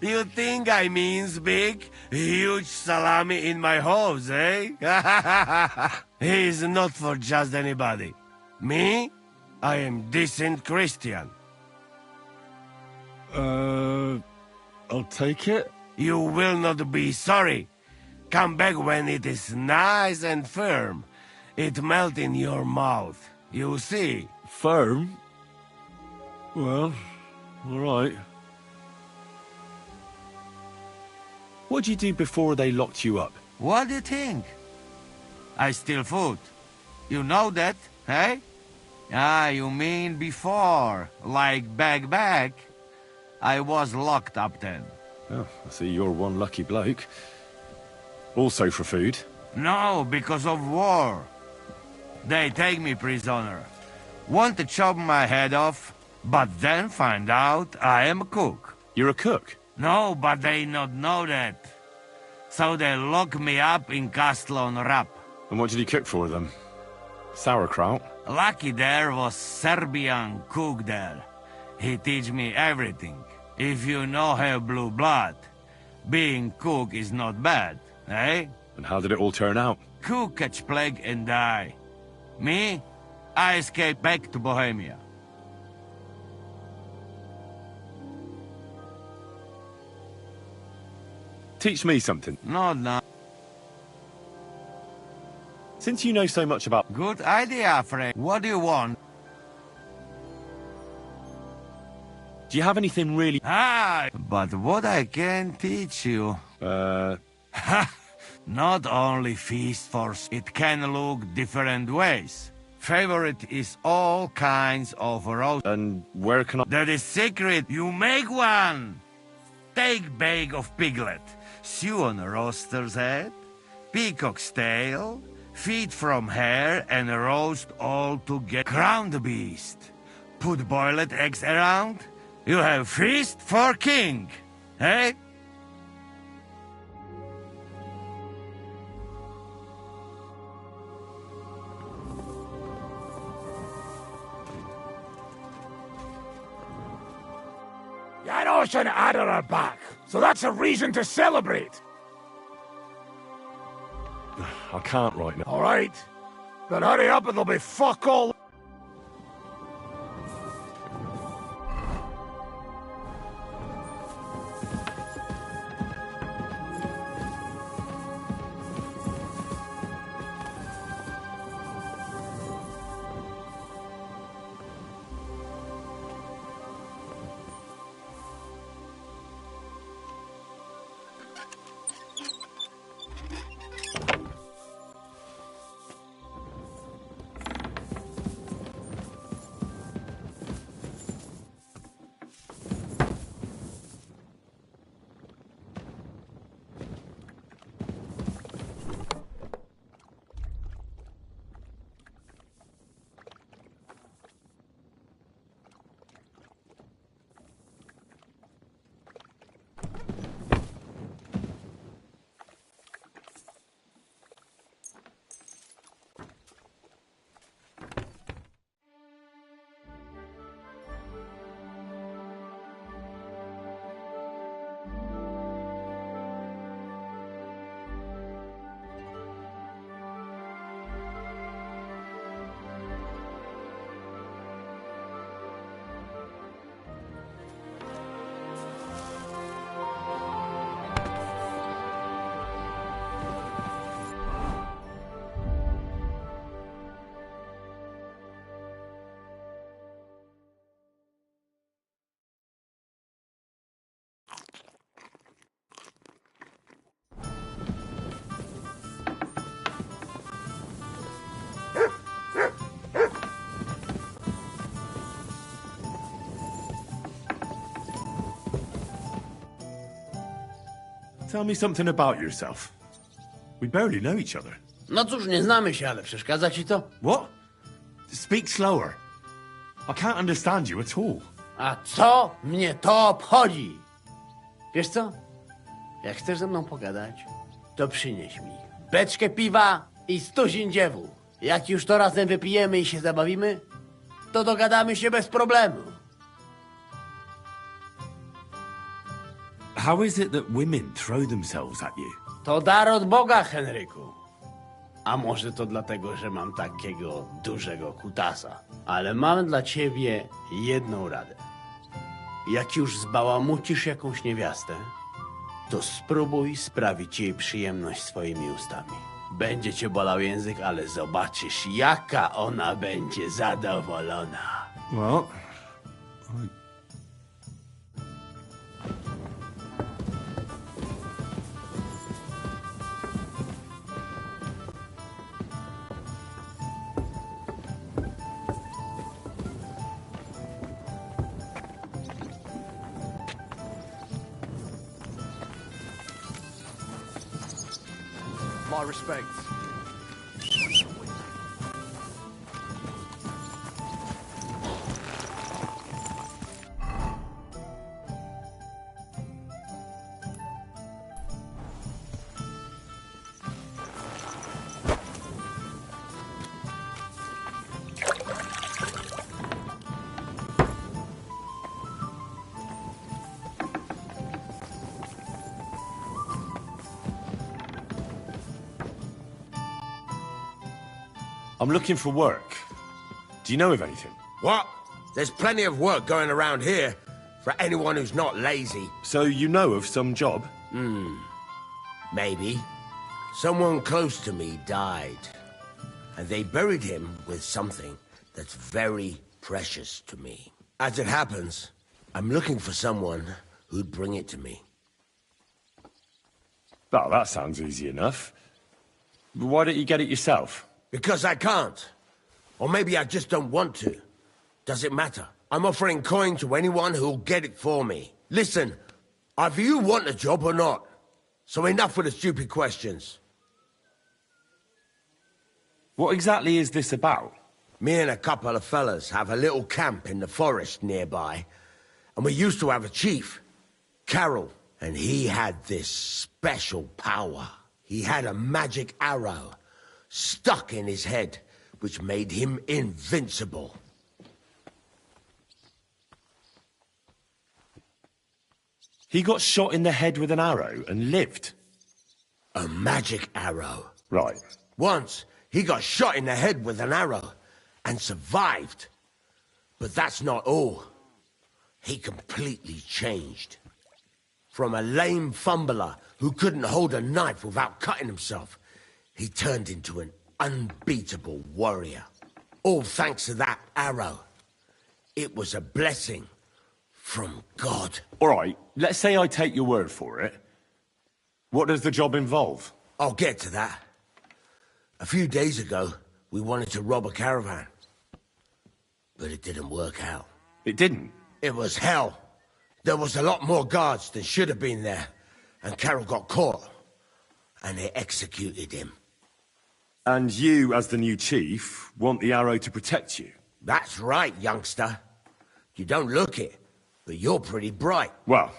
You think I means big, huge salami in my hose, eh? He's not for just anybody. Me? I am decent Christian. I'll take it. You will not be sorry. Come back when it is nice and firm. It melt in your mouth. You see. Firm? Well, all right. What did you do before they locked you up? What do you think? I steal food. You know that, eh? Ah, you mean before, like back. I was locked up then. Oh, I see you're one lucky bloke. Also for food? No, because of war. They take me prisoner. Want to chop my head off, but then find out I am a cook. You're a cook? No, but they not know that. So they lock me up in Castle on Rap. And what did you cook for them? Sauerkraut? Lucky there was Serbian cook there. He teach me everything. If you no have blue blood, being cook is not bad, eh? And how did it all turn out? Cook catch plague and die. Me? I escape back to Bohemia. Teach me something. Not now. Since you know so much about... Good idea, Frank. What do you want? Do you have anything really... Ah, but what I can teach you... Not only feast for... It can look different ways. Favorite is all kinds of roast. And where can I... That is secret. You make one. Take bag of piglet. Sew on a roaster's head. Peacock's tail. Feet from hair and roast all together. Crown the beast. Put boiled eggs around. You have feast for king. Eh? Janos and Ada are back, so that's a reason to celebrate. I can't right now. All right. Then hurry up and there'll be fuck all. Tell me something about yourself. We barely know each other. No cóż, nie znamy się, ale przeszkadza ci to? What? Speak slower. I can't understand you at all. A co mnie to obchodzi? Wiesz co? Jak chcesz ze mną pogadać, to przynieś mi beczkę piwa i 100 dziewów. Jak już to razem wypijemy i się zabawimy, to dogadamy się bez problemu. How is it that women throw themselves at you? To dar od Boga, Henryku. A może to dlatego, że mam takiego dużego kutasa. Ale mam dla ciebie jedną radę. Jak już zbałamucisz jakąś niewiastę, to spróbuj sprawić jej przyjemność swoimi ustami. Będzie cię bolał język, ale zobaczysz, jaka ona będzie zadowolona. Well, My respects. I'm looking for work. Do you know of anything? What? There's plenty of work going around here for anyone who's not lazy. So you know of some job? Maybe. Someone close to me died, and they buried him with something that's very precious to me. As it happens, I'm looking for someone who'd bring it to me. Well, that sounds easy enough. Why don't you get it yourself? Because I can't. Or maybe I just don't want to. Does it matter? I'm offering coin to anyone who'll get it for me. Listen, either you want a job or not. So enough with the stupid questions. What exactly is this about? Me and a couple of fellas have a little camp in the forest nearby. And we used to have a chief, Carol. And he had this special power. He had a magic arrow stuck in his head, which made him invincible. He got shot in the head with an arrow and lived? A magic arrow. Right. Once, he got shot in the head with an arrow and survived. But that's not all. He completely changed. From a lame fumbler who couldn't hold a knife without cutting himself, he turned into an unbeatable warrior. All thanks to that arrow. It was a blessing from God. All right, let's say I take your word for it. What does the job involve? I'll get to that. A few days ago, we wanted to rob a caravan. But it didn't work out. It didn't? It was hell. There was a lot more guards than should have been there. And Carol got caught. And they executed him. And you, as the new chief, want the arrow to protect you? That's right, youngster. You don't look it, but you're pretty bright. Well,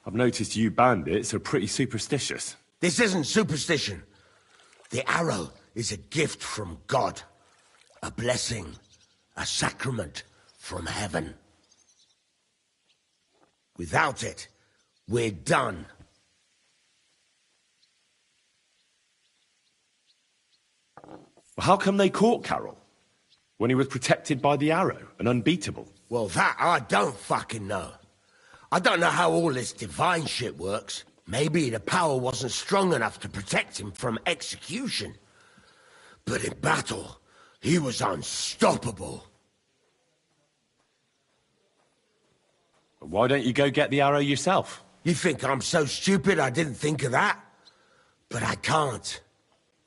I've noticed you bandits are pretty superstitious. This isn't superstition. The arrow is a gift from God. A blessing. A sacrament from heaven. Without it, we're done. How come they caught Carol? When he was protected by the arrow and unbeatable? Well, that I don't fucking know. I don't know how all this divine shit works. Maybe the power wasn't strong enough to protect him from execution. But in battle, he was unstoppable. Why don't you go get the arrow yourself? You think I'm so stupid I didn't think of that? But I can't.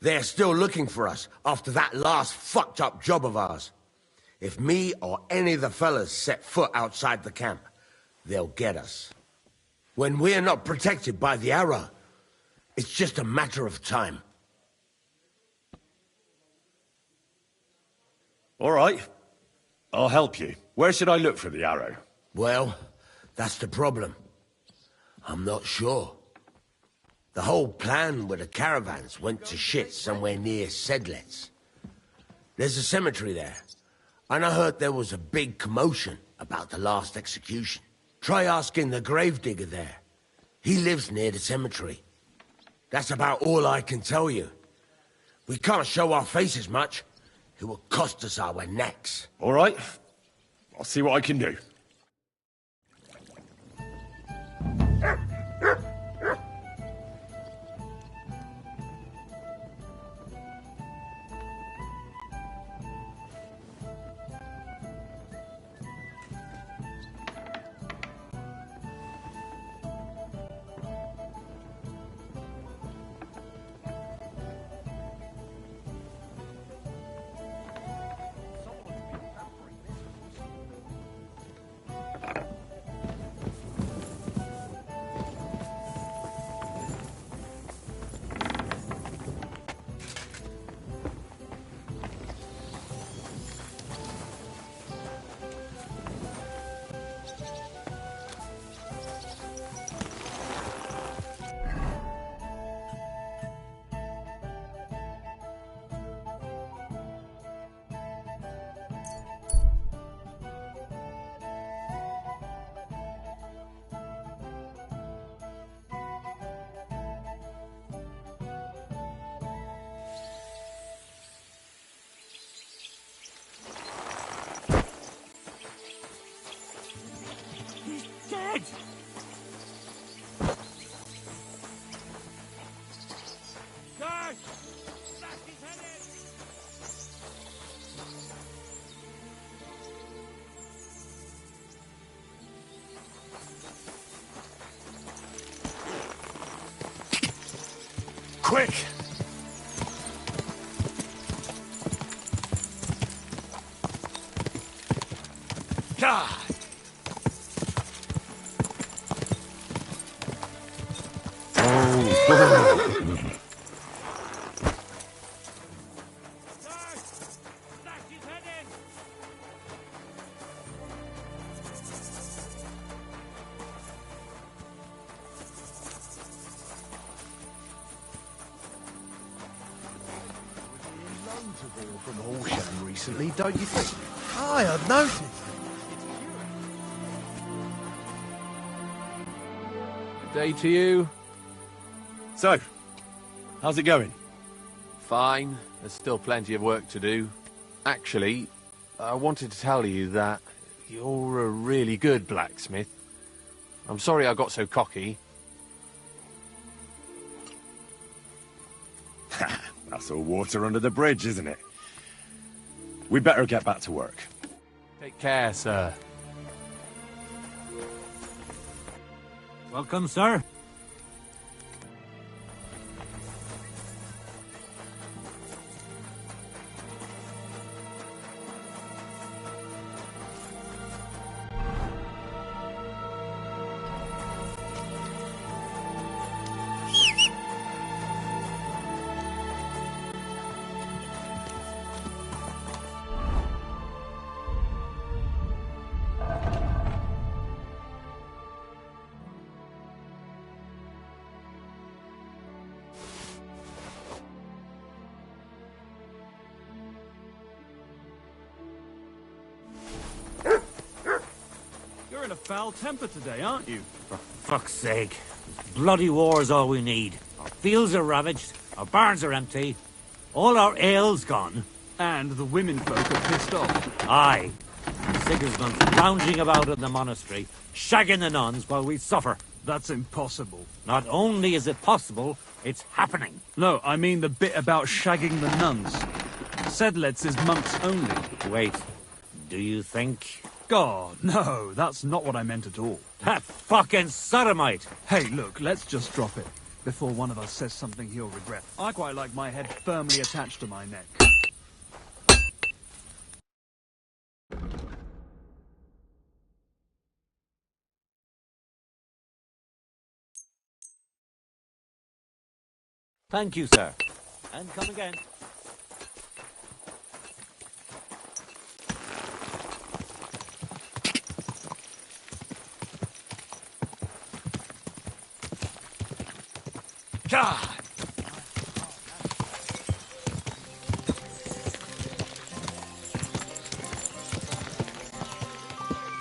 They're still looking for us after that last fucked up job of ours. If me or any of the fellas set foot outside the camp, they'll get us. When we're not protected by the arrow, It's just a matter of time. All right. I'll help you. Where should I look for the arrow? Well, that's the problem. I'm not sure. The whole plan with the caravans went to shit somewhere near Sedlets. There's a cemetery there, and I heard there was a big commotion about the last execution. Try asking the gravedigger there. He lives near the cemetery. That's about all I can tell you. We can't show our faces much. It will cost us our necks. All right. I'll see what I can do. Dead! Guard! Blast his head in! Quick! God! From Horsham recently, don't you think? Aye, I've noticed. Good day to you. So, how's it going? Fine. There's still plenty of work to do. Actually, I wanted to tell you that you're a really good blacksmith. I'm sorry I got so cocky. That's all water under the bridge, isn't it? We better get back to work. Take care, sir. Welcome, sir. You're in a foul temper today, aren't you? For fuck's sake. Bloody war's all we need. Our fields are ravaged, our barns are empty, all our ale's gone. And the women folk are pissed off. Aye. Sigismund's lounging about in the monastery, shagging the nuns while we suffer. That's impossible. Not only is it possible, it's happening. No, I mean the bit about shagging the nuns. Sedlets is monks only. Wait, do you think... God, no, that's not what I meant at all. That fucking sodomite! Hey, look, let's just drop it, before one of us says something he'll regret. I quite like my head firmly attached to my neck. Thank you, sir. And come again. God!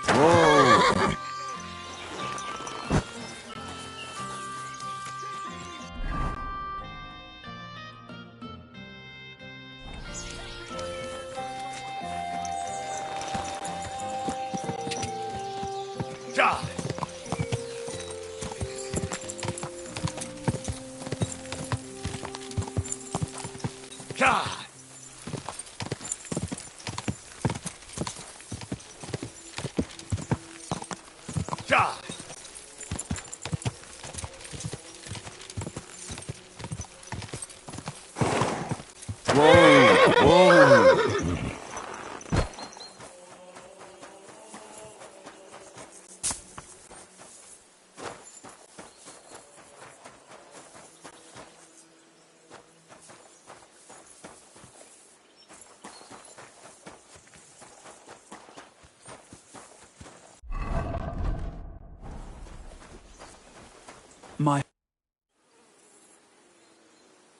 Whoa! God! God! God! Whoa! Whoa!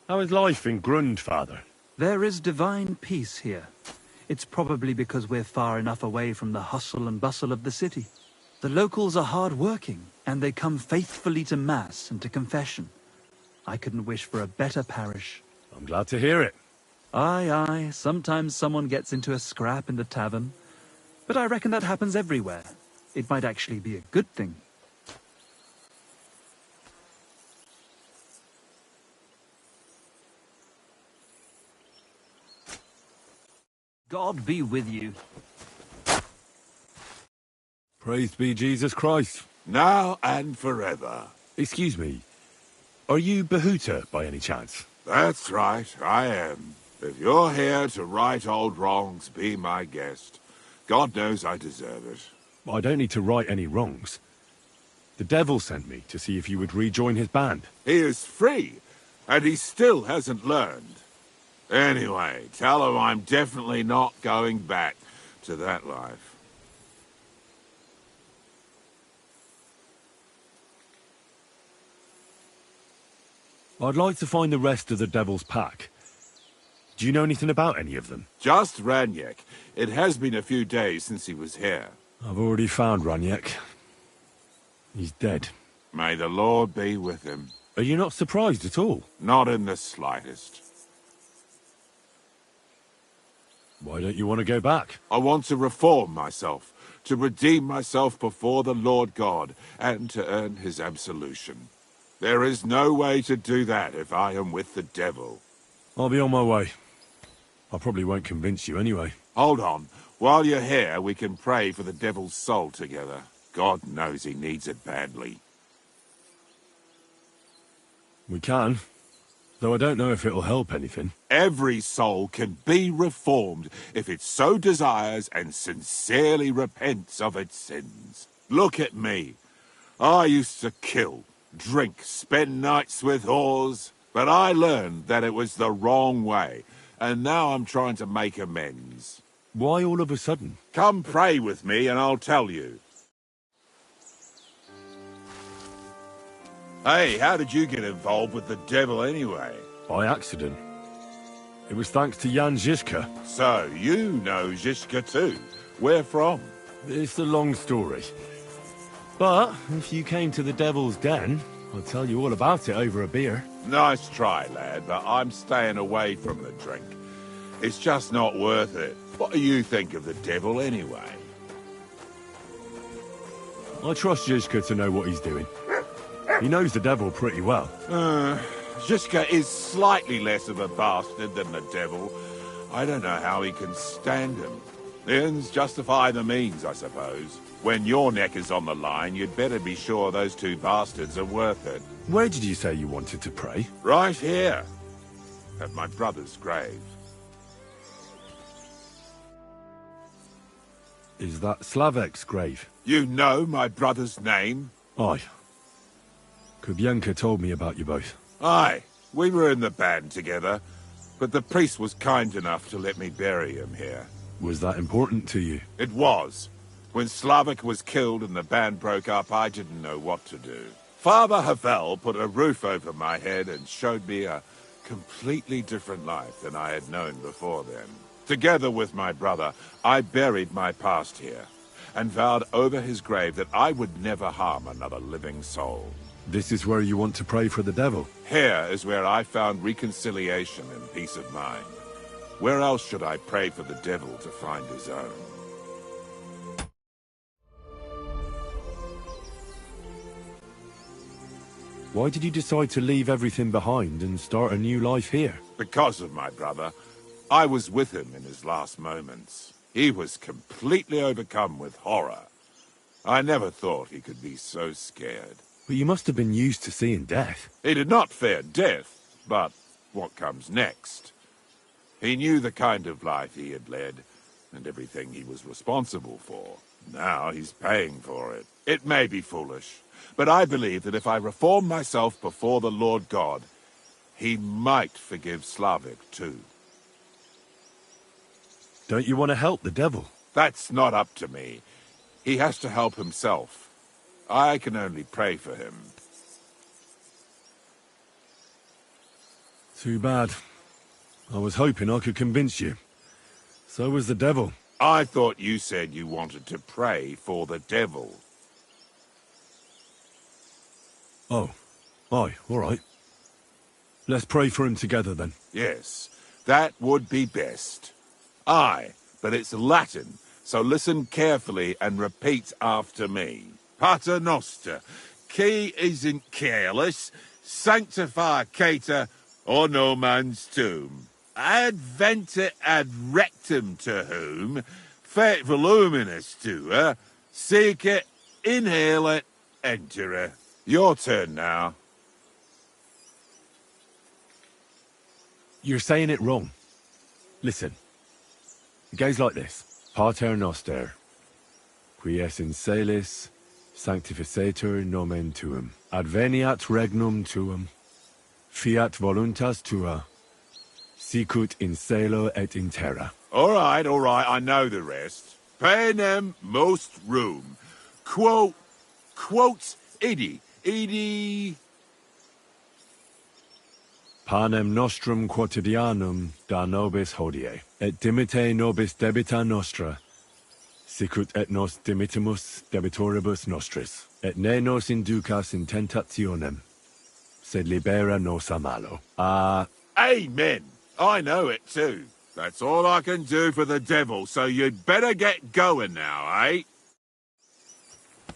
How is life in Grund, Father? There is divine peace here. It's probably because we're far enough away from the hustle and bustle of the city. The locals are hard-working, and they come faithfully to Mass and to confession. I couldn't wish for a better parish. I'm glad to hear it. Aye, aye, sometimes someone gets into a scrap in the tavern. But I reckon that happens everywhere. It might actually be a good thing. God be with you. Praised be Jesus Christ. Now and forever. Excuse me, are you Behuta by any chance? That's right, I am. If you're here to right old wrongs, be my guest. God knows I deserve it. I don't need to right any wrongs. The devil sent me to see if you would rejoin his band. He is free, and he still hasn't learned. Anyway, tell him I'm definitely not going back to that life. I'd like to find the rest of the devil's pack. Do you know anything about any of them? Just Raniek. It has been a few days since he was here. I've already found Raniek. He's dead. May the Lord be with him. Are you not surprised at all? Not in the slightest. Why don't you want to go back? I want to reform myself, to redeem myself before the Lord God, and to earn his absolution. There is no way to do that if I am with the devil. I'll be on my way. I probably won't convince you anyway. Hold on. While you're here, we can pray for the devil's soul together. God knows he needs it badly. We can, though I don't know if it'll help anything. Every soul can be reformed if it so desires and sincerely repents of its sins. Look at me. I used to kill, drink, spend nights with whores, but I learned that it was the wrong way, and now I'm trying to make amends. Why all of a sudden? Come pray with me and I'll tell you. Hey, how did you get involved with the devil anyway? By accident. It was thanks to Jan Žižka. So, you know Žižka too. Where from? It's a long story. But, if you came to the Devil's Den, I'll tell you all about it over a beer. Nice try, lad, but I'm staying away from the drink. It's just not worth it. What do you think of the devil anyway? I trust Žižka to know what he's doing. He knows the devil pretty well. Žižka is slightly less of a bastard than the devil. I don't know how he can stand him. The ends justify the means, I suppose. When your neck is on the line, you'd better be sure those two bastards are worth it. Where did you say you wanted to pray? Right here. At my brother's grave. Is that Slavek's grave? You know my brother's name? Aye. Kubienka told me about you both. Aye. We were in the band together, but the priest was kind enough to let me bury him here. Was that important to you? It was. When Slavik was killed and the band broke up, I didn't know what to do. Father Havel put a roof over my head and showed me a completely different life than I had known before then. Together with my brother, I buried my past here, and vowed over his grave that I would never harm another living soul. This is where you want to pray for the devil? Here is where I found reconciliation and peace of mind. Where else should I pray for the devil to find his own? Why did you decide to leave everything behind and start a new life here? Because of my brother. I was with him in his last moments. He was completely overcome with horror. I never thought he could be so scared. But you must have been used to seeing death. He did not fear death, but what comes next? He knew the kind of life he had led, and everything he was responsible for. Now he's paying for it. It may be foolish, but I believe that if I reform myself before the Lord God, he might forgive Slavik too. Don't you want to help the devil? That's not up to me. He has to help himself. I can only pray for him. Too bad. I was hoping I could convince you. So was the devil. I thought you said you wanted to pray for the devil. Oh. Aye, all right. Let's pray for him together then. Yes, that would be best. Aye, but it's Latin, so listen carefully and repeat after me. Pater Noster, qui is in careless, sanctify cater, or no man's tomb. Adventure ad rectum to whom, fet voluminous to her, seek it, inhale it, enter her. Your turn now. You're saying it wrong. Listen. It goes like this. Pater Noster, qui es in celis, sanctificetur nomen tuum. Adveniat regnum tuum, fiat voluntas tua, sicut in cielo et in terra. All right, I know the rest. Panem most room. Quote idi. Panem nostrum quotidianum da nobis hodie, et dimite nobis debita nostra, sicut et nos dimittimus debitoribus nostris, et ne nos inducas in tentationem, sed libera nos a malo. Amen. I know it too. That's all I can do for the devil, so you'd better get going now, eh?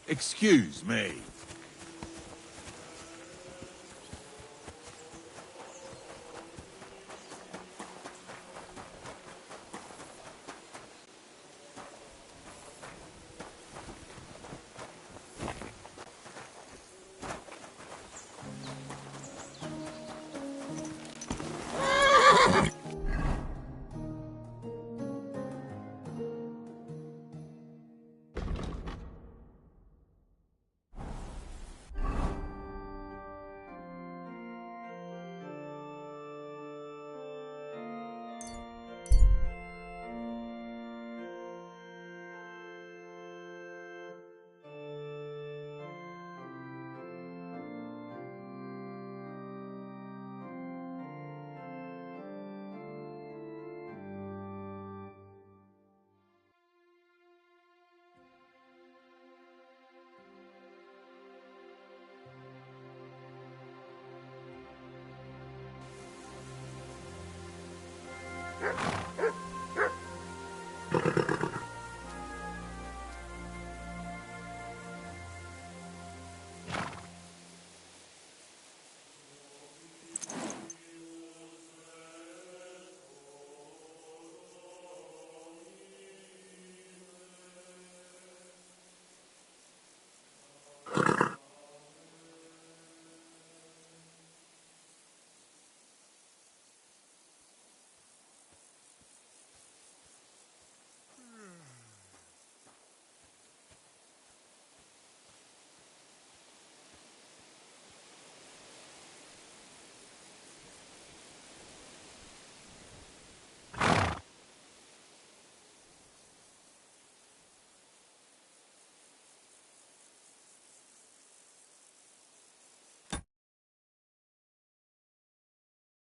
Excuse me.